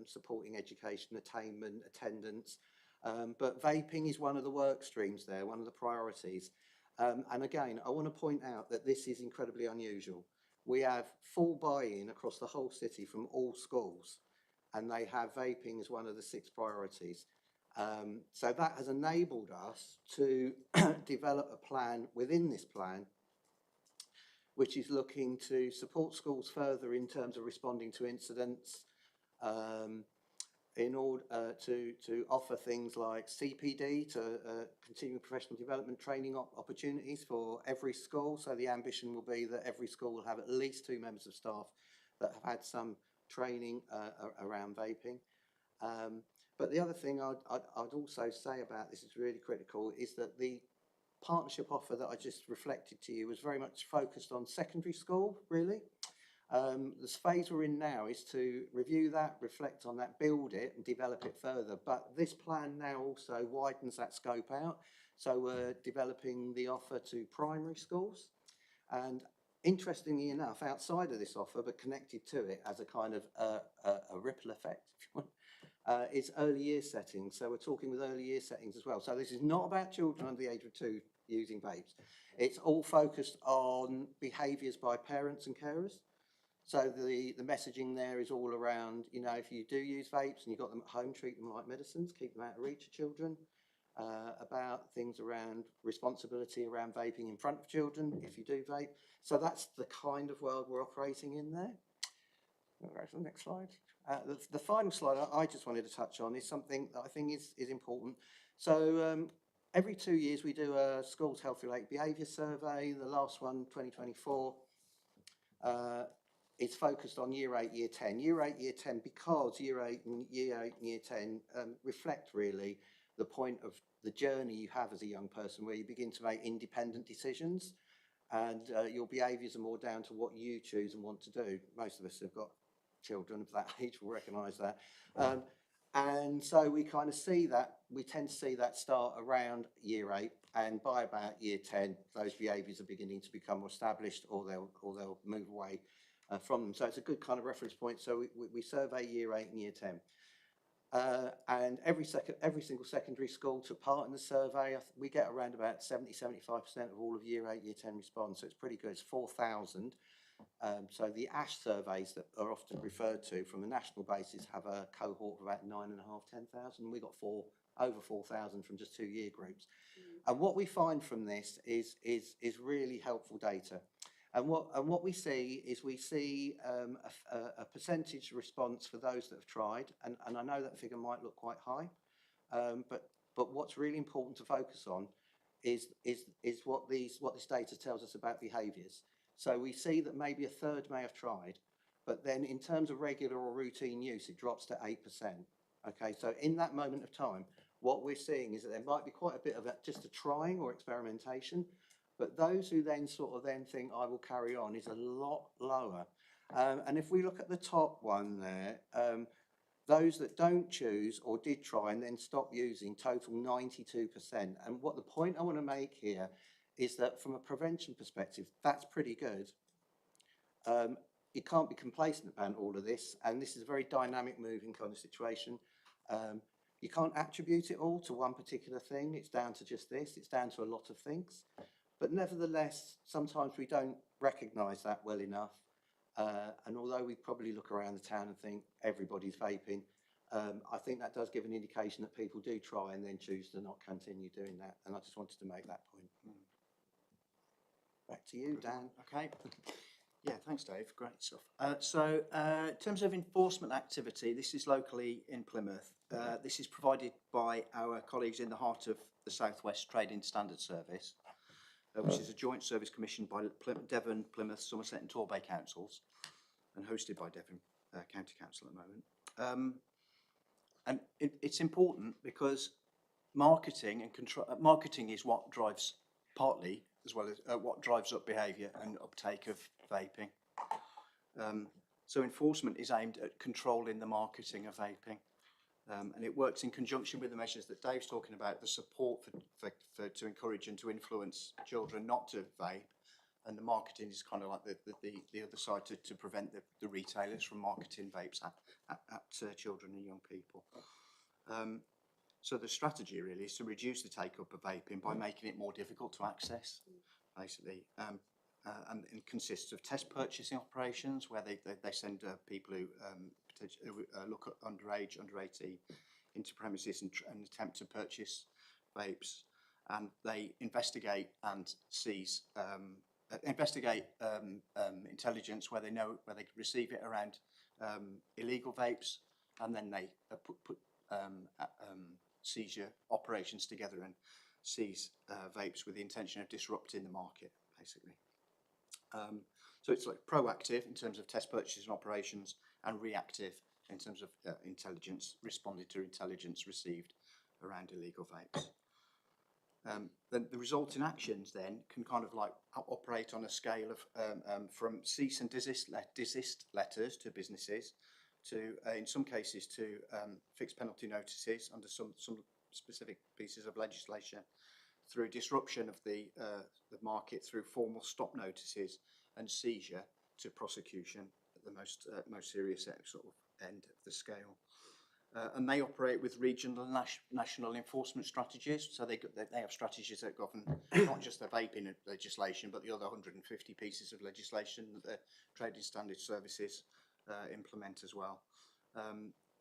supporting education, attainment, attendance. But vaping is one of the work streams there, one of the priorities. And again, I want to point out that this is incredibly unusual. We have full buy-in across the whole city from all schools, and they have vaping as one of the 6 priorities. So that has enabled us to develop a plan within this plan, which is looking to support schools further in terms of responding to incidents, in order to offer things like CPD, to continuing professional development training opportunities for every school. So the ambition will be that every school will have at least 2 members of staff that have had some training around vaping. But the other thing I'd also say about this is really critical is that the partnership offer that I just reflected to you was very much focused on secondary school, really. The phase we're in now is to review that, reflect on that, build it and develop it further. But this plan now also widens that scope out. So we're developing the offer to primary schools. And interestingly enough, outside of this offer, but connected to it as a kind of a ripple effect, if you want, is early year settings. So we're talking with early year settings as well. So this is not about children under the age of 2 using vapes. It's all focused on behaviours by parents and carers. So the messaging there is all around, you know, if you do use vapes and you've got them at home, treat them like medicines, keep them out of reach of children. About things around responsibility around vaping in front of children if you do vape. So that's the kind of world we're operating in there. We'll go to the next slide. The final slide I just wanted to touch on is something that I think is important. So every 2 years we do a schools health-related behaviour survey. The last one, 2024, is focused on year 8, year 10. Year 8, year 10, because year 8 and year 10 reflect really the point of the journey you have as a young person, where you begin to make independent decisions, and your behaviours are more down to what you choose and want to do. Most of us have got children of that age will recognise that. And so we kind of see that, we tend to see that start around year 8, and by about year 10, those behaviours are beginning to become more established, or they'll move away from them. So it's a good kind of reference point. So we survey year 8 and year 10. And every single secondary school took part in the survey. We get around about 70-75% of all of year 8, year 10 respond, so it's pretty good. It's 4,000. So the ASH surveys that are often referred to from a national basis have a cohort of about 9,500, 10,000. We got over 4,000 from just 2 year groups. And what we find from this is really helpful data. And what we see is a percentage response for those that have tried, and I know that figure might look quite high, but what's really important to focus on is what this data tells us about behaviours. So we see that maybe a third may have tried, but then in terms of regular or routine use, it drops to 8%. Okay, so in that moment of time, what we're seeing is that there might be quite a bit of just a trying or experimentation. But those who then think, I will carry on, is a lot lower. And if we look at the top one there, those that don't choose or did try and then stop using total 92%. And what the point I want to make here is that from a prevention perspective, that's pretty good. You can't be complacent about all of this. And this is a very dynamic moving kind of situation. You can't attribute it all to one particular thing. It's down to just this. It's down to a lot of things. But nevertheless, sometimes we don't recognise that well enough. And although we probably look around the town and think everybody's vaping, I think that does give an indication that people do try and then choose to not continue doing that. And I just wanted to make that point. Back to you, Dan. Okay. Yeah, thanks, Dave. Great stuff. So in terms of enforcement activity, this is locally in Plymouth. This is provided by our colleagues in the heart of the South West Trading Standards Service, which is a joint service commissioned by Devon, Plymouth, Somerset and Torbay councils, and hosted by Devon County Council at the moment. And it's important because marketing is what drives, partly as well as what drives up behaviour and uptake of vaping. So enforcement is aimed at controlling the marketing of vaping. And it works in conjunction with the measures that Dave's talking about, the support to encourage and to influence children not to vape, and the marketing is kind of like the other side to prevent the retailers from marketing vapes at children and young people. So the strategy really is to reduce the take-up of vaping by making it more difficult to access, basically. And it consists of test purchasing operations where they send people who look at underage, under 18, into premises and attempt to purchase vapes, and they investigate and seize, intelligence where they receive it around illegal vapes, and then they put seizure operations together and seize vapes with the intention of disrupting the market, basically. So it's like proactive in terms of test purchases and operations, and reactive in terms of intelligence, responded to intelligence received around illegal vapes. Then the resulting actions then can kind of like operate on a scale of from cease and desist letters to businesses, to in some cases to fixed penalty notices under some specific pieces of legislation, through disruption of the market through formal stop notices and seizure, to prosecution at the most serious sort of end of the scale. And they operate with regional and national enforcement strategies. So they have strategies that govern not just the vaping legislation, but the other 150 pieces of legislation that the Trading Standards Services implement as well.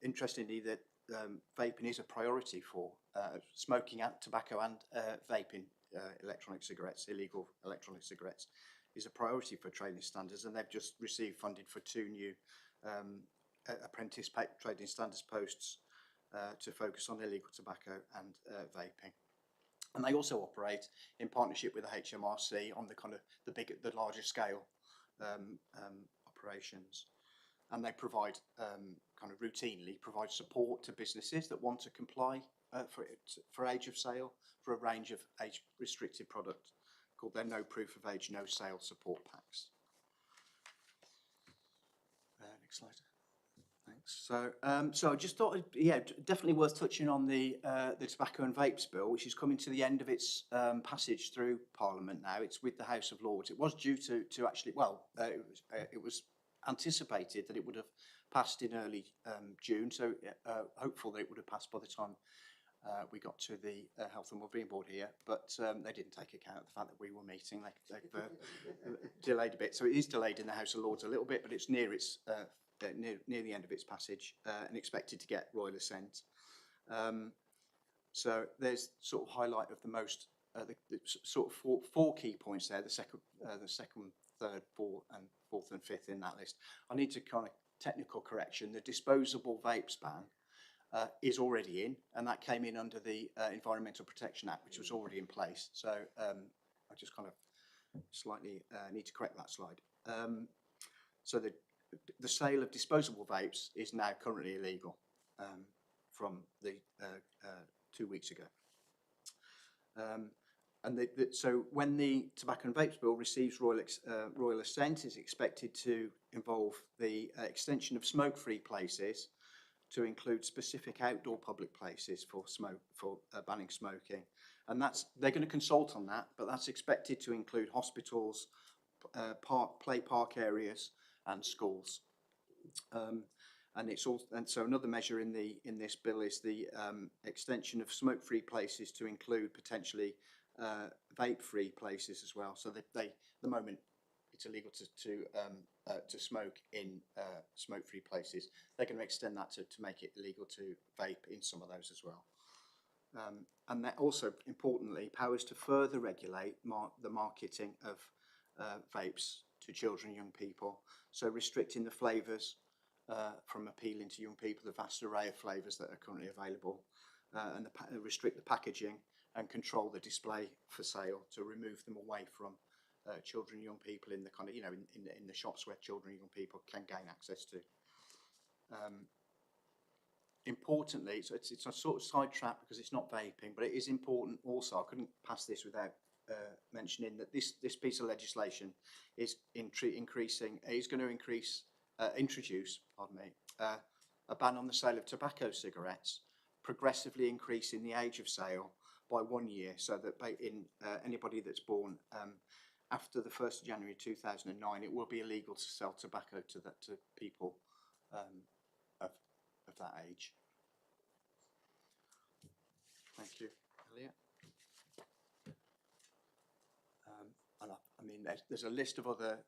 Interestingly, that vaping is a priority for smoking out tobacco and vaping electronic cigarettes, illegal electronic cigarettes, is a priority for Trading Standards, and they've just received funding for 2 new apprentice trading standards posts to focus on illegal tobacco and vaping. And they also operate in partnership with the HMRC on the kind of the larger scale operations, and they provide kind of routinely provide support to businesses that want to comply for age of sale for a range of age restricted products called their No Proof of Age, No Sale support packs. Next slide. Thanks. So I just thought, definitely worth touching on the Tobacco and Vapes Bill, which is coming to the end of its passage through Parliament now. It's with the House of Lords. It was due to actually, it was anticipated that it would have passed in early June, so hopeful that it would have passed by the time we got to the Health and Wellbeing Board here, but they didn't take account of the fact that we were meeting. They've delayed a bit, so it is delayed in the House of Lords a little bit, but it's near its near the end of its passage and expected to get royal assent. So there's sort of highlight of the most the sort of four key points there. The second, third, fourth, and fifth in that list. I need to kind of technical correction. The disposable vapes ban is already in, and that came in under the Environmental Protection Act, which was already in place. So I just kind of slightly need to correct that slide. So the sale of disposable vapes is now currently illegal from the 2 weeks ago. And so when the Tobacco and Vapes Bill receives royal assent, is expected to involve the extension of smoke-free places to include specific outdoor public places for banning smoking, and they're going to consult on that, but that's expected to include hospitals, play park areas, and schools. And so another measure in this bill is the extension of smoke-free places to include potentially vape-free places as well. So at the moment it's illegal to smoke in smoke-free places. They're going to extend that to make it illegal to vape in some of those as well. And that also, importantly, powers to further regulate the marketing of vapes to children and young people. So restricting the flavours from appealing to young people, the vast array of flavours that are currently available, and restrict the packaging and control the display for sale to remove them away from children and young people in the kind of, in the shops where children and young people can gain access to. Importantly, so it's a sort of sidetrack because it's not vaping, but it is important also. I couldn't pass this without mentioning that this piece of legislation is going to introduce a ban on the sale of tobacco cigarettes, progressively increasing the age of sale by 1 year, so that anybody that's born after the 1st of January 2009, it will be illegal to sell tobacco to people of that age. Thank you, Elliot. And I mean, there's a list of other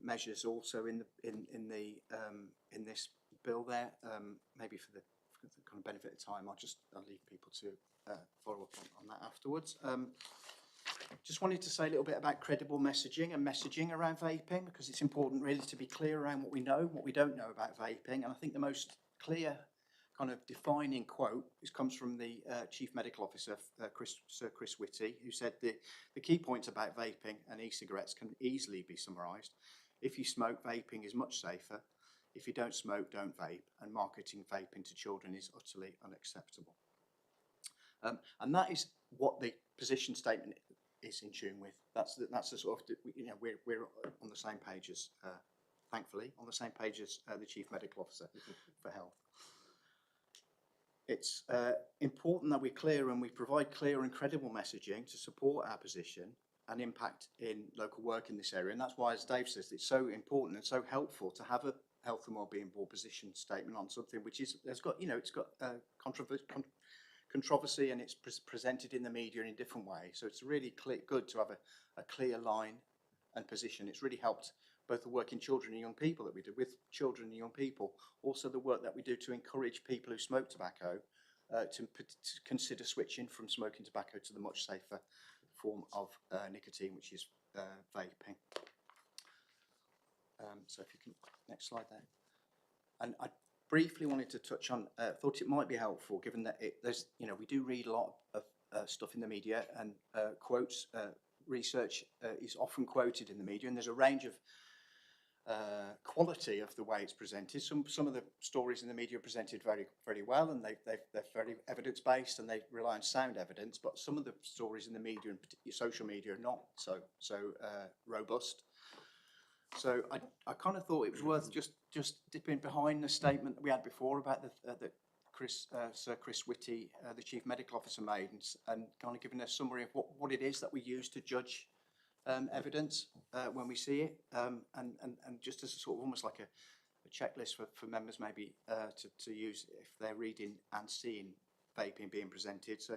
measures also in this bill there. Maybe for the kind of benefit of time, I'll leave people to follow up on that afterwards. Just wanted to say a little bit about credible messaging and messaging around vaping, because it's important really to be clear around what we know, what we don't know about vaping. And I think the most clear kind of defining quote. This comes from the Chief Medical Officer, Sir Chris Whitty, who said the key points about vaping and e-cigarettes can easily be summarised. If you smoke, vaping is much safer. If you don't smoke, don't vape. And marketing vaping to children is utterly unacceptable. And that is what the position statement is in tune with. That's the sort of, you know, we're on the same page as, thankfully, on the same page as the Chief Medical Officer for Health. It's important that we're clear and we provide clear and credible messaging to support our position and impact in local work in this area. And that's why, as Dave says, it's so important and so helpful to have a Health and Wellbeing Board position statement on something which is, it's got controversy and it's presented in the media in a different way. So it's really good to have a clear line and position. It's really helped both the work in children and young people that we do with children and young people, also the work that we do to encourage people who smoke tobacco to consider switching from smoking tobacco to the much safer form of nicotine, which is vaping. So if you can, next slide there. And I briefly wanted to touch on, thought it might be helpful given that there's, you know, we do read a lot of stuff in the media and quotes, research is often quoted in the media, and there's a range of quality of the way it's presented. Some of the stories in the media are presented very, very well, and they're very evidence-based and they rely on sound evidence, but some of the stories in the media and social media are not so robust. So I kind of thought it was worth just dipping behind the statement that we had before about Sir Chris Whitty, the Chief Medical Officer, made, and kind of giving a summary of what it is that we use to judge evidence when we see it, and just as a sort of almost like a checklist for members maybe to use if they're reading and seeing vaping being presented. So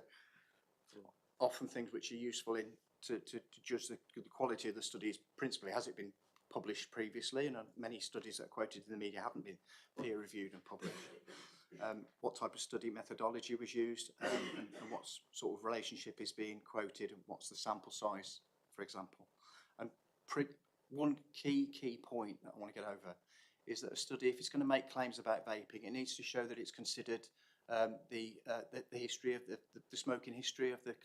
often things which are useful in to judge the quality of the studies, principally, has it been published previously, and many studies that are quoted in the media haven't been peer reviewed and published. What type of study methodology was used, and what sort of relationship is being quoted, and what's the sample size, for example. And one key point that I want to get over is that a study, if it's going to make claims about vaping, it needs to show that it's considered the history of the smoking history of the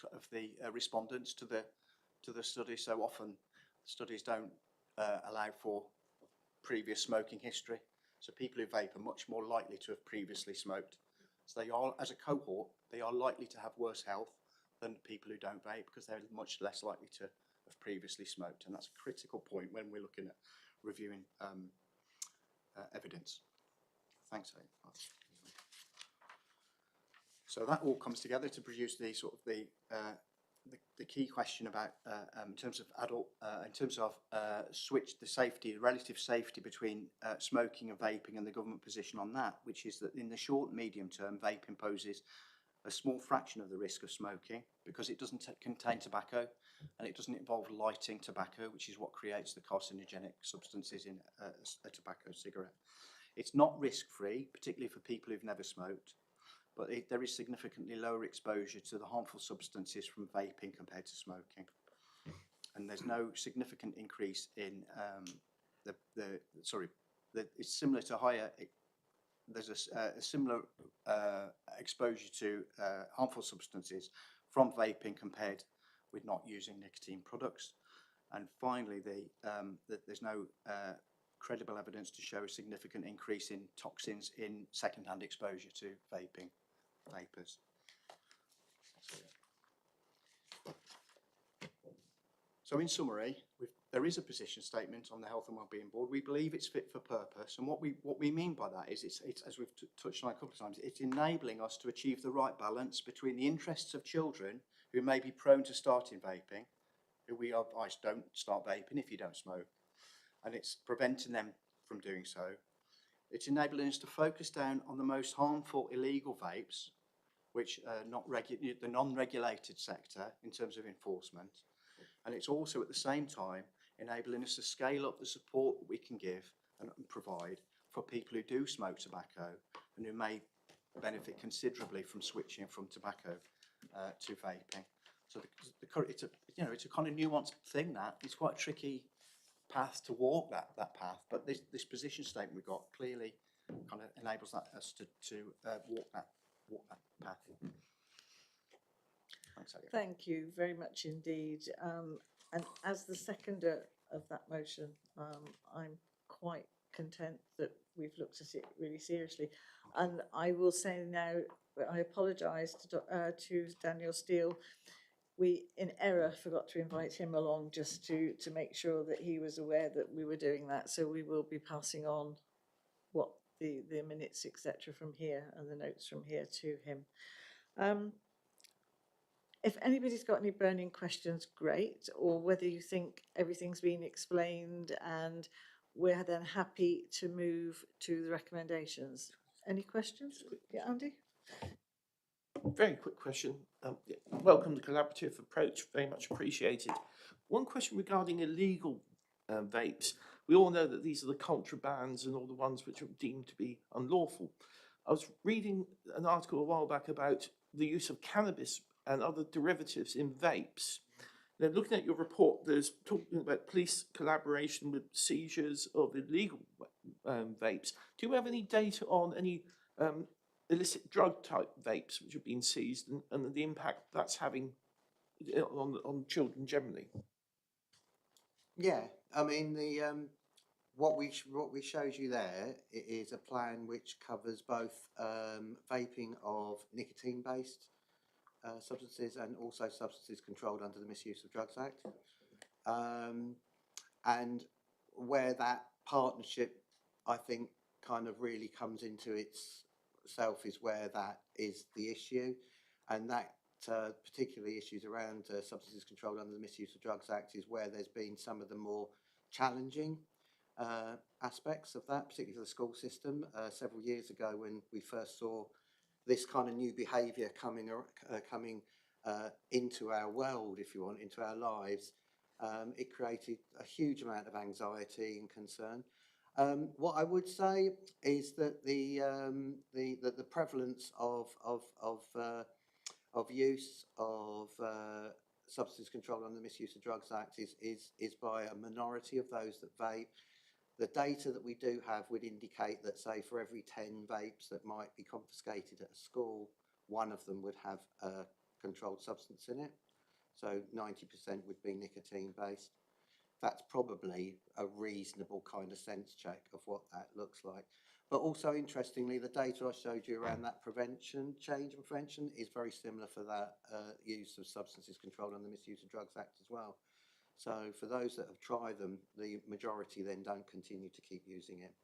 respondents to the study. So often studies don't allow for previous smoking history. So people who vape are much more likely to have previously smoked. So they are, as a cohort, they are likely to have worse health than people who don't vape because they're much less likely to have previously smoked. And that's a critical point when we're looking at reviewing evidence. Thanks, Abe. So that all comes together to produce the sort of the key question about in terms of the relative safety between smoking and vaping, and the government position on that, which is that in the short and medium term, vaping poses a small fraction of the risk of smoking because it doesn't contain tobacco and it doesn't involve lighting tobacco, which is what creates the carcinogenic substances in a tobacco cigarette. It's not risk-free, particularly for people who've never smoked, but there is significantly lower exposure to the harmful substances from vaping compared to smoking. And there's no significant increase in it's similar to higher, there's a similar exposure to harmful substances from vaping compared with not using nicotine products. And finally, there's no credible evidence to show a significant increase in toxins in second-hand exposure to vapors. So in summary, there is a position statement on the Health and Wellbeing Board. We believe it's fit for purpose, and what we mean by that is it's as we've touched on a couple of times, it's enabling us to achieve the right balance between the interests of children who may be prone to starting vaping, who we advise don't start vaping if you don't smoke, and it's preventing them from doing so. It's enabling us to focus down on the most harmful illegal vapes, which are not the non-regulated sector in terms of enforcement. And it's also at the same time enabling us to scale up the support that we can give and provide for people who do smoke tobacco and who may benefit considerably from switching from tobacco to vaping. So it's a kind of nuanced thing. That it's quite a tricky path to walk that path, but this position statement we've got clearly kind of enables us to walk that path. Thanks, Elliot. Thank you very much indeed. And as the seconder of that motion, I'm quite content that we've looked at it really seriously. And I will say now, I apologise to Daniel Steele. We, in error, forgot to invite him along just to make sure that he was aware that we were doing that. So we will be passing on what the minutes, etc., from here and the notes from here to him. If anybody's got any burning questions, great, or whether you think everything's been explained and we're then happy to move to the recommendations. Any questions? Yeah, Andy? Very quick question. Welcome the collaborative approach, very much appreciated. One question regarding illegal vapes. We all know that these are the contrabands and all the ones which are deemed to be unlawful. I was reading an article a while back about the use of cannabis and other derivatives in vapes. Now, looking at your report, there's talking about police collaboration with seizures of illegal vapes. Do you have any data on any illicit drug type vapes which have been seized and the impact that's having on children generally? Yeah, I mean what we showed you there is a plan which covers both vaping of nicotine-based substances and also substances controlled under the Misuse of Drugs Act, and where that partnership, I think, kind of really comes into itself is where that is the issue, and that particularly issues around substances controlled under the Misuse of Drugs Act is where there's been some of the more challenging aspects of that, particularly for the school system. Several years ago, when we first saw this kind of new behaviour coming into our world, if you want, into our lives, it created a huge amount of anxiety and concern. What I would say is that the prevalence of use of substance control under the Misuse of Drugs Act is by a minority of those that vape. The data that we do have would indicate that, say, for every 10 vapes that might be confiscated at a school, one of them would have a controlled substance in it. So 90% would be nicotine based. That's probably a reasonable kind of sense check of what that looks like. But also, interestingly, the data I showed you around that prevention, change and prevention, is very similar for that use of substances controlled under the Misuse of Drugs Act as well. So for those that have tried them, the majority then don't continue to keep using it.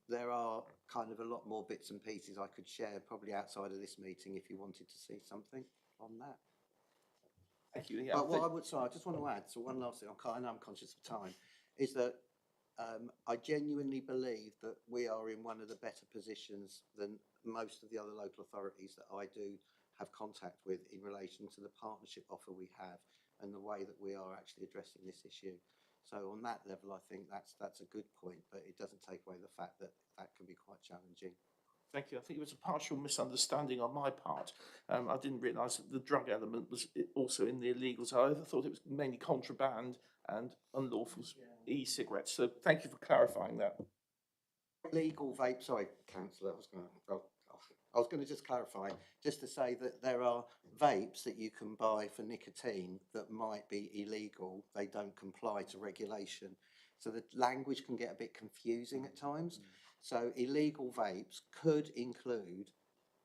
There are kind of a lot more bits and pieces I could share probably outside of this meeting if you wanted to see something on that. Thank you. Yeah, but what I would say, I just want to add, so one last thing, I know I'm conscious of time, is that I genuinely believe that we are in one of the better positions than most of the other local authorities that I do have contact with in relation to the partnership offer we have and the way that we are actually addressing this issue. So on that level, I think that's a good point, but it doesn't take away the fact that that can be quite challenging. Thank you. I think it was a partial misunderstanding on my part. I didn't realise that the drug element was also in the illegals. I thought it was mainly contraband and unlawful e-cigarettes. So thank you for clarifying that. Legal vape, sorry, Councillor, I was going to just clarify, just to say that there are vapes that you can buy for nicotine that might be illegal. They don't comply to regulation. So the language can get a bit confusing at times. So illegal vapes could include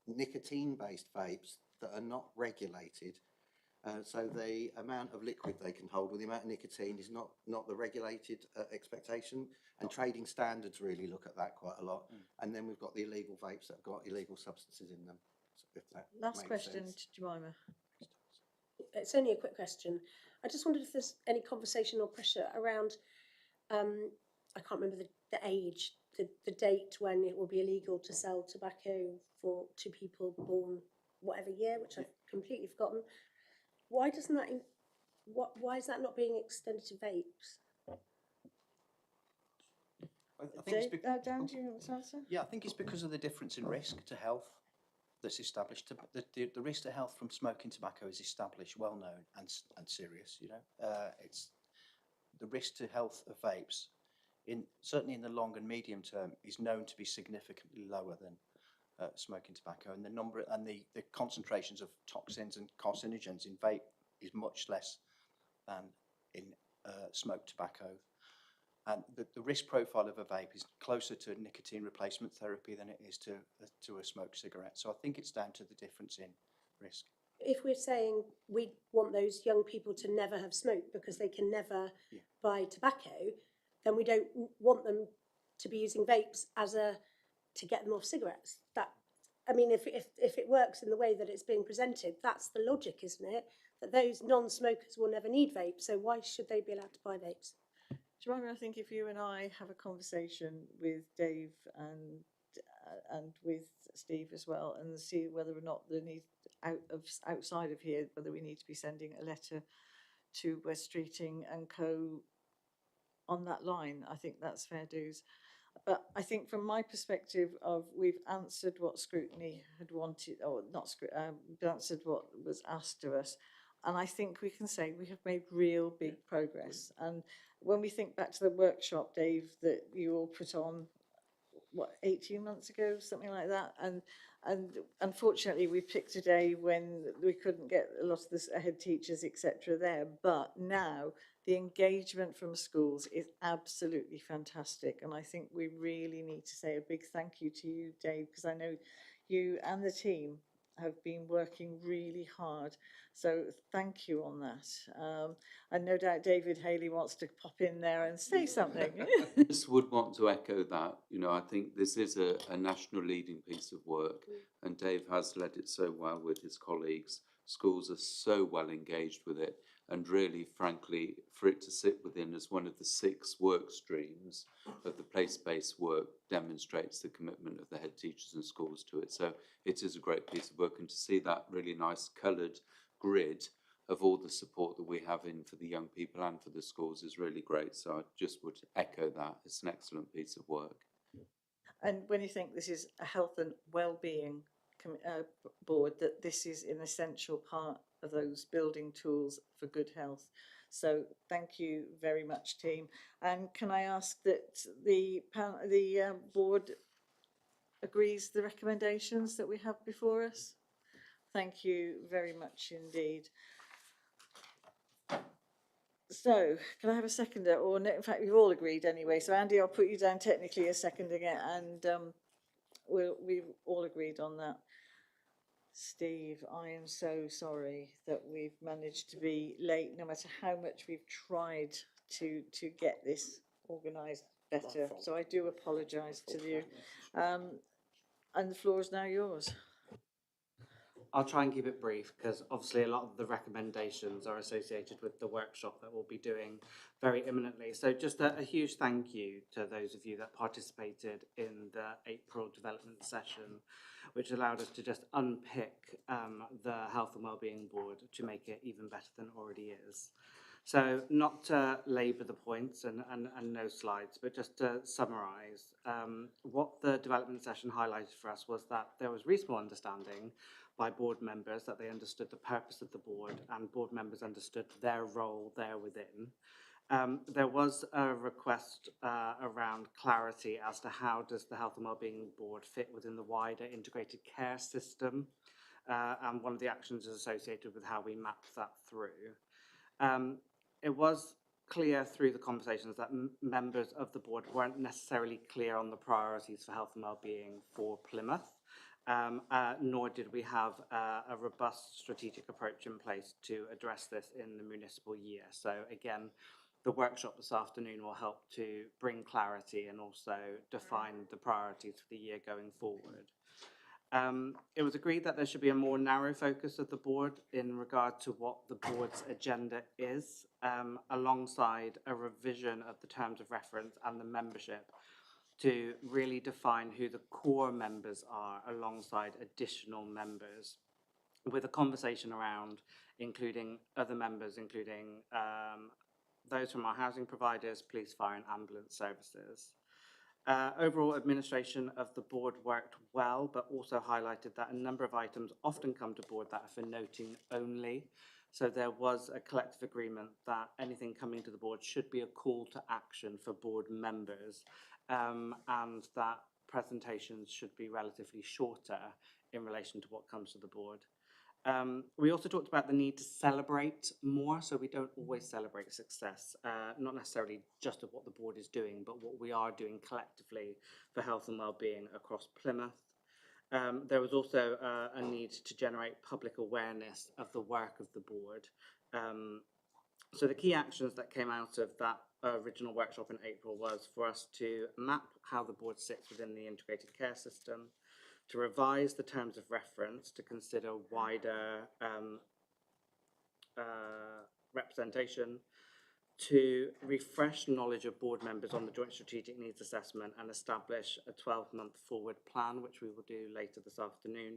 nicotine-based vapes that are not regulated. So the amount of liquid they can hold or the amount of nicotine is not the regulated expectation, and trading standards really look at that quite a lot. And then we've got the illegal vapes that have got illegal substances in them. So if that Last makes question sense. to Jemima. It's only a quick question. I just wondered if there's any conversation or pressure around, I can't remember the age, the date when it will be illegal to sell tobacco to people born whatever year, which I've completely forgotten. Why doesn't that? Why is that not being extended to vapes? I think it's Dan, do you want to answer? Yeah, I think it's because of the difference in risk to health that's established. The risk to health from smoking tobacco is established, well known and serious. You know, it's the risk to health of vapes certainly in the long and medium term, is known to be significantly lower than smoking tobacco, and the concentrations of toxins and carcinogens in vape is much less than in smoked tobacco. And the risk profile of a vape is closer to nicotine replacement therapy than it is to a smoked cigarette. So I think it's down to the difference in risk. If we're saying we want those young people to never have smoked because they can never buy tobacco, then we don't want them to be using vapes to get them off cigarettes. I mean, if it works in the way that it's being presented, that's the logic, isn't it? That those non-smokers will never need vapes, so why should they be allowed to buy vapes? Joanna, I think if you and I have a conversation with Dave and with Steve as well, and see whether or not the need outside of here, whether we need to be sending a letter to West Streeting and Co. on that line, I think that's fair dues. But I think from my perspective we've answered what scrutiny had wanted, or not we've answered what was asked of us. And I think we can say we have made real big progress. And when we think back to the workshop, Dave, that you all put on, 18 months ago, something like that. And unfortunately, we picked a day when we couldn't get a lot of the head teachers, etc. there. But now the engagement from schools is absolutely fantastic. And I think we really need to say a big thank you to you, Dave, because I know you and the team have been working really hard. So thank you on that. And no doubt David Haley wants to pop in there and say something. I just would want to echo that. You know, I think this is a national leading piece of work, and Dave has led it so well with his colleagues. Schools are so well engaged with it, and really, frankly, for it to sit within as one of the 6 work streams of the place-based work demonstrates the commitment of the head teachers and schools to it. So it is a great piece of work, and to see that really nice coloured grid of all the support that we have in for the young people and for the schools is really great. So I just would echo that. It's an excellent piece of work. And when you think this is a health and well-being board, that this is an essential part of those building tools for good health. So thank you very much, team. And can I ask that the board agrees the recommendations that we have before us? Thank you very much indeed. So, can I have a seconder? Or no, in fact, we've all agreed anyway. So, Andy, I'll put you down technically as seconding it, and we've all agreed on that. Steve, I am so sorry that we've managed to be late, no matter how much we've tried to get this organised better. So, I do apologise to you. And the floor is now yours. I'll try and keep it brief because obviously a lot of the recommendations are associated with the workshop that we'll be doing very imminently. So just a huge thank you to those of you that participated in the April development session, which allowed us to just unpick the Health and Wellbeing Board to make it even better than it already is. So not to labour the points and no slides, but just to summarise, what the development session highlighted for us was that there was reasonable understanding by board members that they understood the purpose of the board and board members understood their role there within. There was a request around clarity as to how does the Health and Wellbeing Board fit within the wider integrated care system, and one of the actions is associated with how we map that through. It was clear through the conversations that members of the board weren't necessarily clear on the priorities for health and wellbeing for Plymouth, nor did we have a robust strategic approach in place to address this in the municipal year. So again, the workshop this afternoon will help to bring clarity and also define the priorities for the year going forward. It was agreed that there should be a more narrow focus of the board in regard to what the board's agenda is, alongside a revision of the terms of reference and the membership to really define who the core members are alongside additional members, with a conversation around including other members, including those from our housing providers, police, fire and ambulance services. Overall administration of the board worked well, but also highlighted that a number of items often come to board that are for noting only. So there was a collective agreement that anything coming to the board should be a call to action for board members, and that presentations should be relatively shorter in relation to what comes to the board. We also talked about the need to celebrate more, so we don't always celebrate success, not necessarily just of what the board is doing, but what we are doing collectively for health and wellbeing across Plymouth. There was also a need to generate public awareness of the work of the board. So the key actions that came out of that original workshop in April was for us to map how the board sits within the integrated care system, to revise the terms of reference to consider wider representation, to refresh knowledge of board members on the Joint Strategic Needs Assessment and establish a 12-month forward plan, which we will do later this afternoon,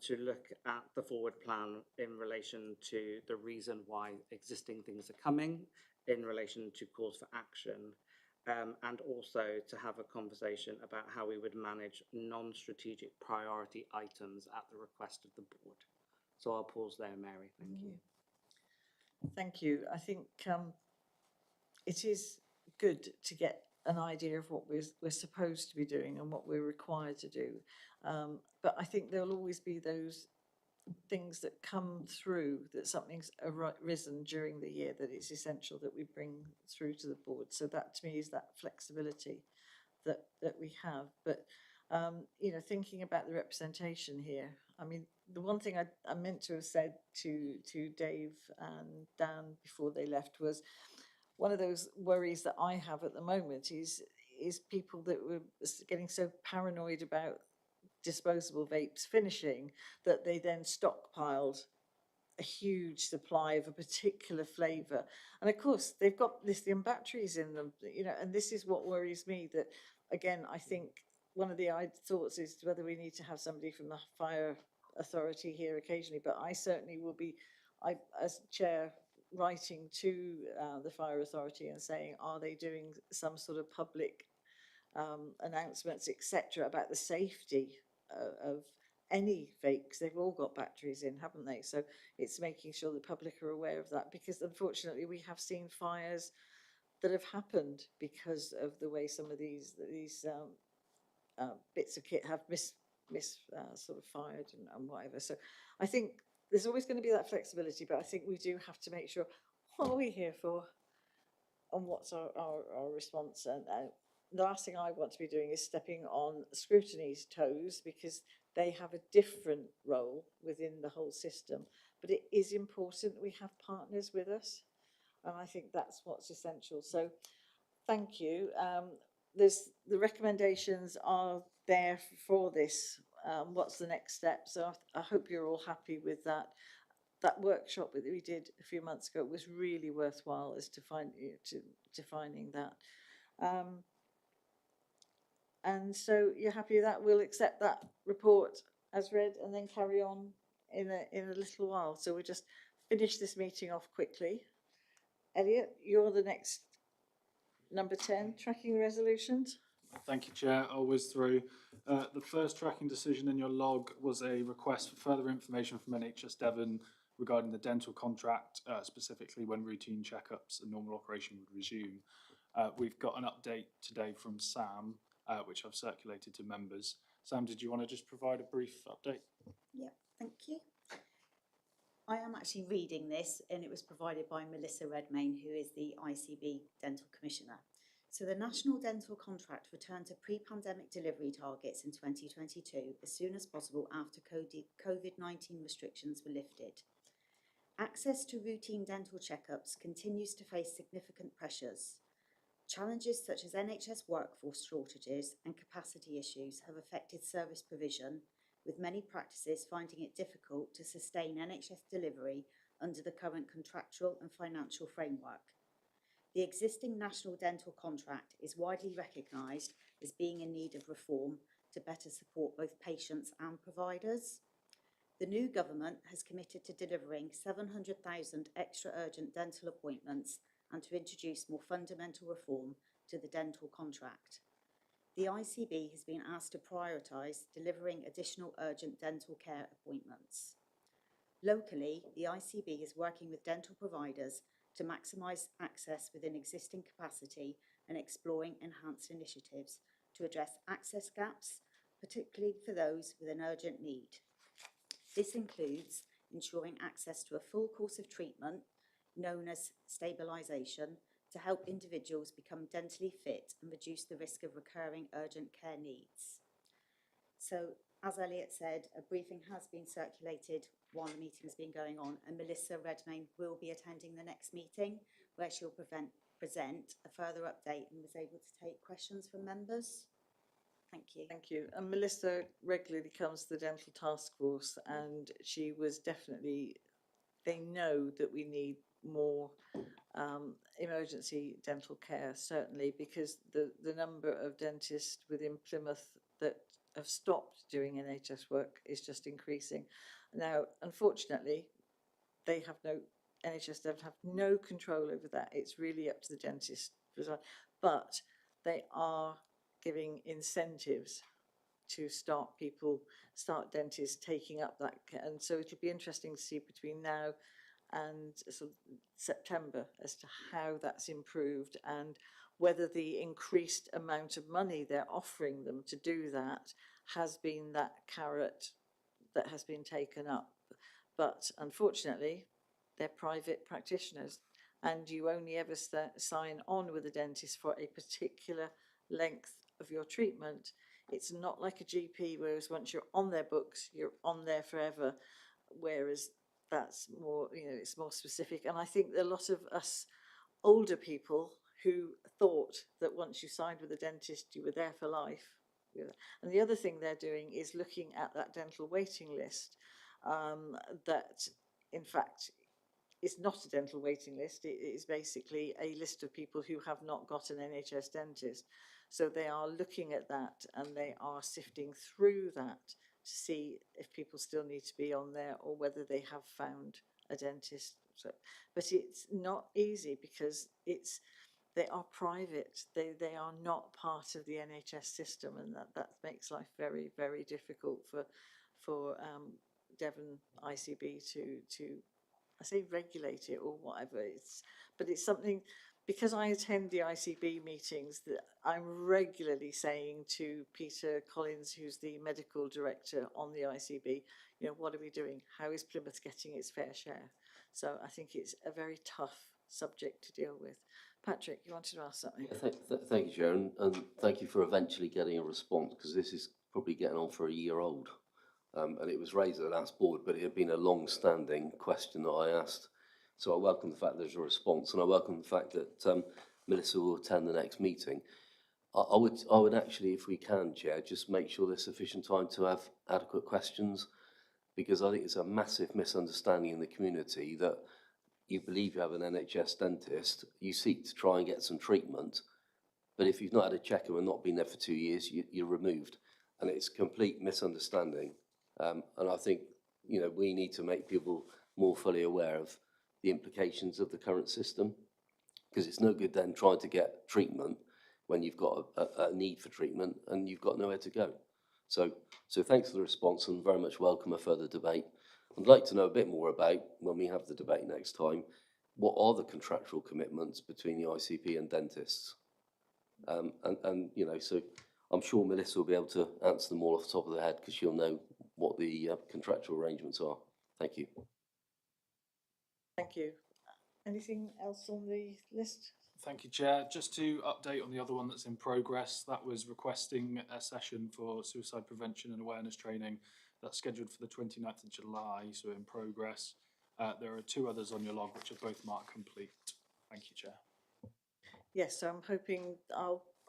to look at the forward plan in relation to the reason why existing things are coming, in relation to calls for action, and also to have a conversation about how we would manage non-strategic priority items at the request of the board. So I'll pause there, Mary. Thank you. Thank you. I think it is good to get an idea of what we're supposed to be doing and what we're required to do. But I think there'll always be those things that come through that something's arisen during the year that it's essential that we bring through to the board. So that to me is that flexibility that we have. But you know, thinking about the representation here, I mean, the one thing I meant to have said to Dave and Dan before they left was one of those worries that I have at the moment is people that were getting so paranoid about disposable vapes finishing that they then stockpiled a huge supply of a particular flavour. And of course, they've got lithium batteries in them, you know, and this is what worries me, that, again, I think one of the thoughts is whether we need to have somebody from the fire authority here occasionally, but I certainly will be, as chair, writing to the fire authority and saying, are they doing some sort of public announcements, etc., about the safety of any vapes? They've all got batteries in, haven't they? So it's making sure the public are aware of that, because unfortunately we have seen fires that have happened because of the way some of these bits of kit have sort of fired and whatever. So I think there's always going to be that flexibility, but I think we do have to make sure, what are we here for and what's our response. And the last thing I want to be doing is stepping on scrutiny's toes, because they have a different role within the whole system. But it is important we have partners with us, and I think that's what's essential. So thank you. The recommendations are there for this. What's the next step? So I hope you're all happy with that. That workshop that we did a few months ago was really worthwhile as to defining that. And so you're happy with that? We'll accept that report as read and then carry on in a little while. So we'll just finish this meeting off quickly. Elliot, you're the next, number 10, tracking resolutions. Thank you, Chair. I'll whiz through. The first tracking decision in your log was a request for further information from NHS Devon regarding the dental contract, specifically when routine checkups and normal operation would resume. We've got an update today from Sam, which I've circulated to members. Sam, did you want to just provide a brief update? Yeah, thank you. I am actually reading this, and it was provided by Melissa Redmayne, who is the ICB Dental Commissioner. So the National Dental Contract returned to pre-pandemic delivery targets in 2022 as soon as possible after COVID-19 restrictions were lifted. Access to routine dental checkups continues to face significant pressures. Challenges such as NHS workforce shortages and capacity issues have affected service provision, with many practices finding it difficult to sustain NHS delivery under the current contractual and financial framework. The existing National Dental Contract is widely recognised as being in need of reform to better support both patients and providers. The new government has committed to delivering 700,000 extra urgent dental appointments and to introduce more fundamental reform to the dental contract. The ICB has been asked to prioritise delivering additional urgent dental care appointments. Locally, the ICB is working with dental providers to maximise access within existing capacity and exploring enhanced initiatives to address access gaps, particularly for those with an urgent need. This includes ensuring access to a full course of treatment, known as stabilisation, to help individuals become dentally fit and reduce the risk of recurring urgent care needs. So, as Elliot said, a briefing has been circulated while the meeting's been going on, and Melissa Redmayne will be attending the next meeting, where she'll present a further update and was able to take questions from members. Thank you. Thank you. And Melissa regularly comes to the dental task force, and she was definitely, they know that we need more emergency dental care, certainly, because the number of dentists within Plymouth that have stopped doing NHS work is just increasing. Now, unfortunately, NHS don't have no control over that. It's really up to the dentist. But they are giving incentives to start dentists taking up that, and so it'll be interesting to see between now and sort of September as to how that's improved and whether the increased amount of money they're offering them to do that has been that carrot that has been taken up. But unfortunately, they're private practitioners, and you only ever sign on with a dentist for a particular length of your treatment. It's not like a GP, whereas once you're on their books, you're on there forever, whereas that's more, it's more specific. And I think a lot of us older people who thought that once you signed with a dentist, you were there for life. And the other thing they're doing is looking at that dental waiting list, that in fact is not a dental waiting list. It is basically a list of people who have not got an NHS dentist. So they are looking at that, and they are sifting through that to see if people still need to be on there or whether they have found a dentist. So, but it's not easy because they are private. They are not part of the NHS system, and that makes life very, very difficult for Devon ICB to I say regulate it or whatever. But it's something, because I attend the ICB meetings, that I'm regularly saying to Peter Collins, who's the medical director on the ICB, what are we doing? How is Plymouth getting its fair share? So I think it's a very tough subject to deal with. Patrick, you wanted to ask something? Thank you, Sharon, and thank you for eventually getting a response, because this is probably getting on for a year old. And it was raised at the last board, but it had been a long-standing question that I asked. So I welcome the fact there's a response, and I welcome the fact that Melissa will attend the next meeting. I would actually, if we can, Chair, just make sure there's sufficient time to have adequate questions, because I think it's a massive misunderstanding in the community that you believe you have an NHS dentist, you seek to try and get some treatment, but if you've not had a checkup and not been there for 2 years, you're removed. And it's a complete misunderstanding. And I think, we need to make people more fully aware of the implications of the current system, because it's no good then trying to get treatment when you've got a need for treatment and you've got nowhere to go. So thanks for the response, and very much welcome a further debate. I'd like to know a bit more about, when we have the debate next time, what are the contractual commitments between the ICP and dentists? So I'm sure Melissa will be able to answer them all off the top of her head, because she'll know what the contractual arrangements are. Thank you. Thank you. Anything else on the list? Thank you, Chair. Just to update on the other one that's in progress, that was requesting a session for suicide prevention and awareness training. That's scheduled for the 29th of July, so in progress. There are 2 others on your log, which are both marked complete. Thank you, Chair. Yes, so I'm hoping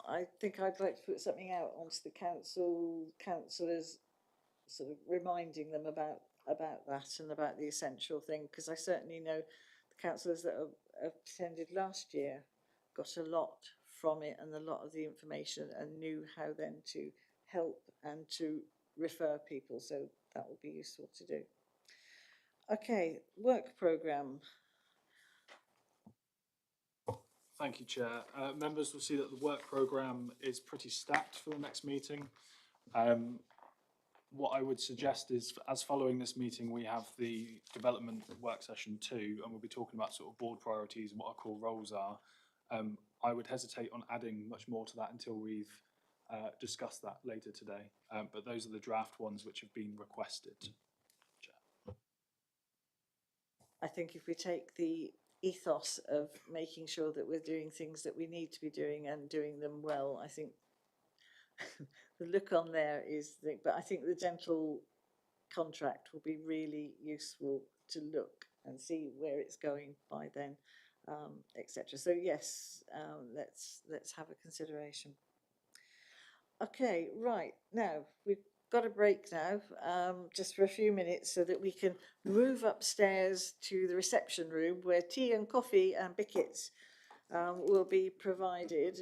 I think I'd like to put something out onto the councillors, sort of reminding them about that and about the essential thing, because I certainly know the councillors that have attended last year got a lot from it and a lot of the information, and knew how then to help and to refer people, so that would be useful to do. Okay, work programme. Thank you, Chair. Members will see that the work programme is pretty stacked for the next meeting. what I would suggest is, as following this meeting, we have the development work session 2, and we'll be talking about sort of board priorities and what our core roles are. I would hesitate on adding much more to that until we've discussed that later today. But those are the draft ones which have been requested. I think if we take the ethos of making sure that we're doing things that we need to be doing and doing them well, I think the look on there is, but I think the dental contract will be really useful to look and see where it's going by then, etc. So yes, let's have a consideration. Okay, right, now we've got a break now, just for a few minutes so that we can move upstairs to the reception room where tea and coffee and biscuits will be provided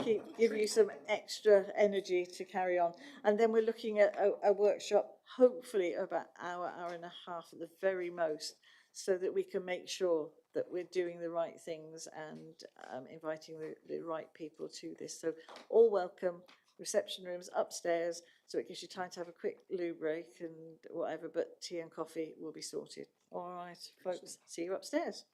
to give you some extra energy to carry on. And then we're looking at a workshop, hopefully about hour and a half at the very most, so that we can make sure that we're doing the right things and inviting the right people to this. So all welcome. Reception rooms upstairs, so it gives you time to have a quick loo break and whatever, but tea and coffee will be sorted. All right, folks, see you upstairs.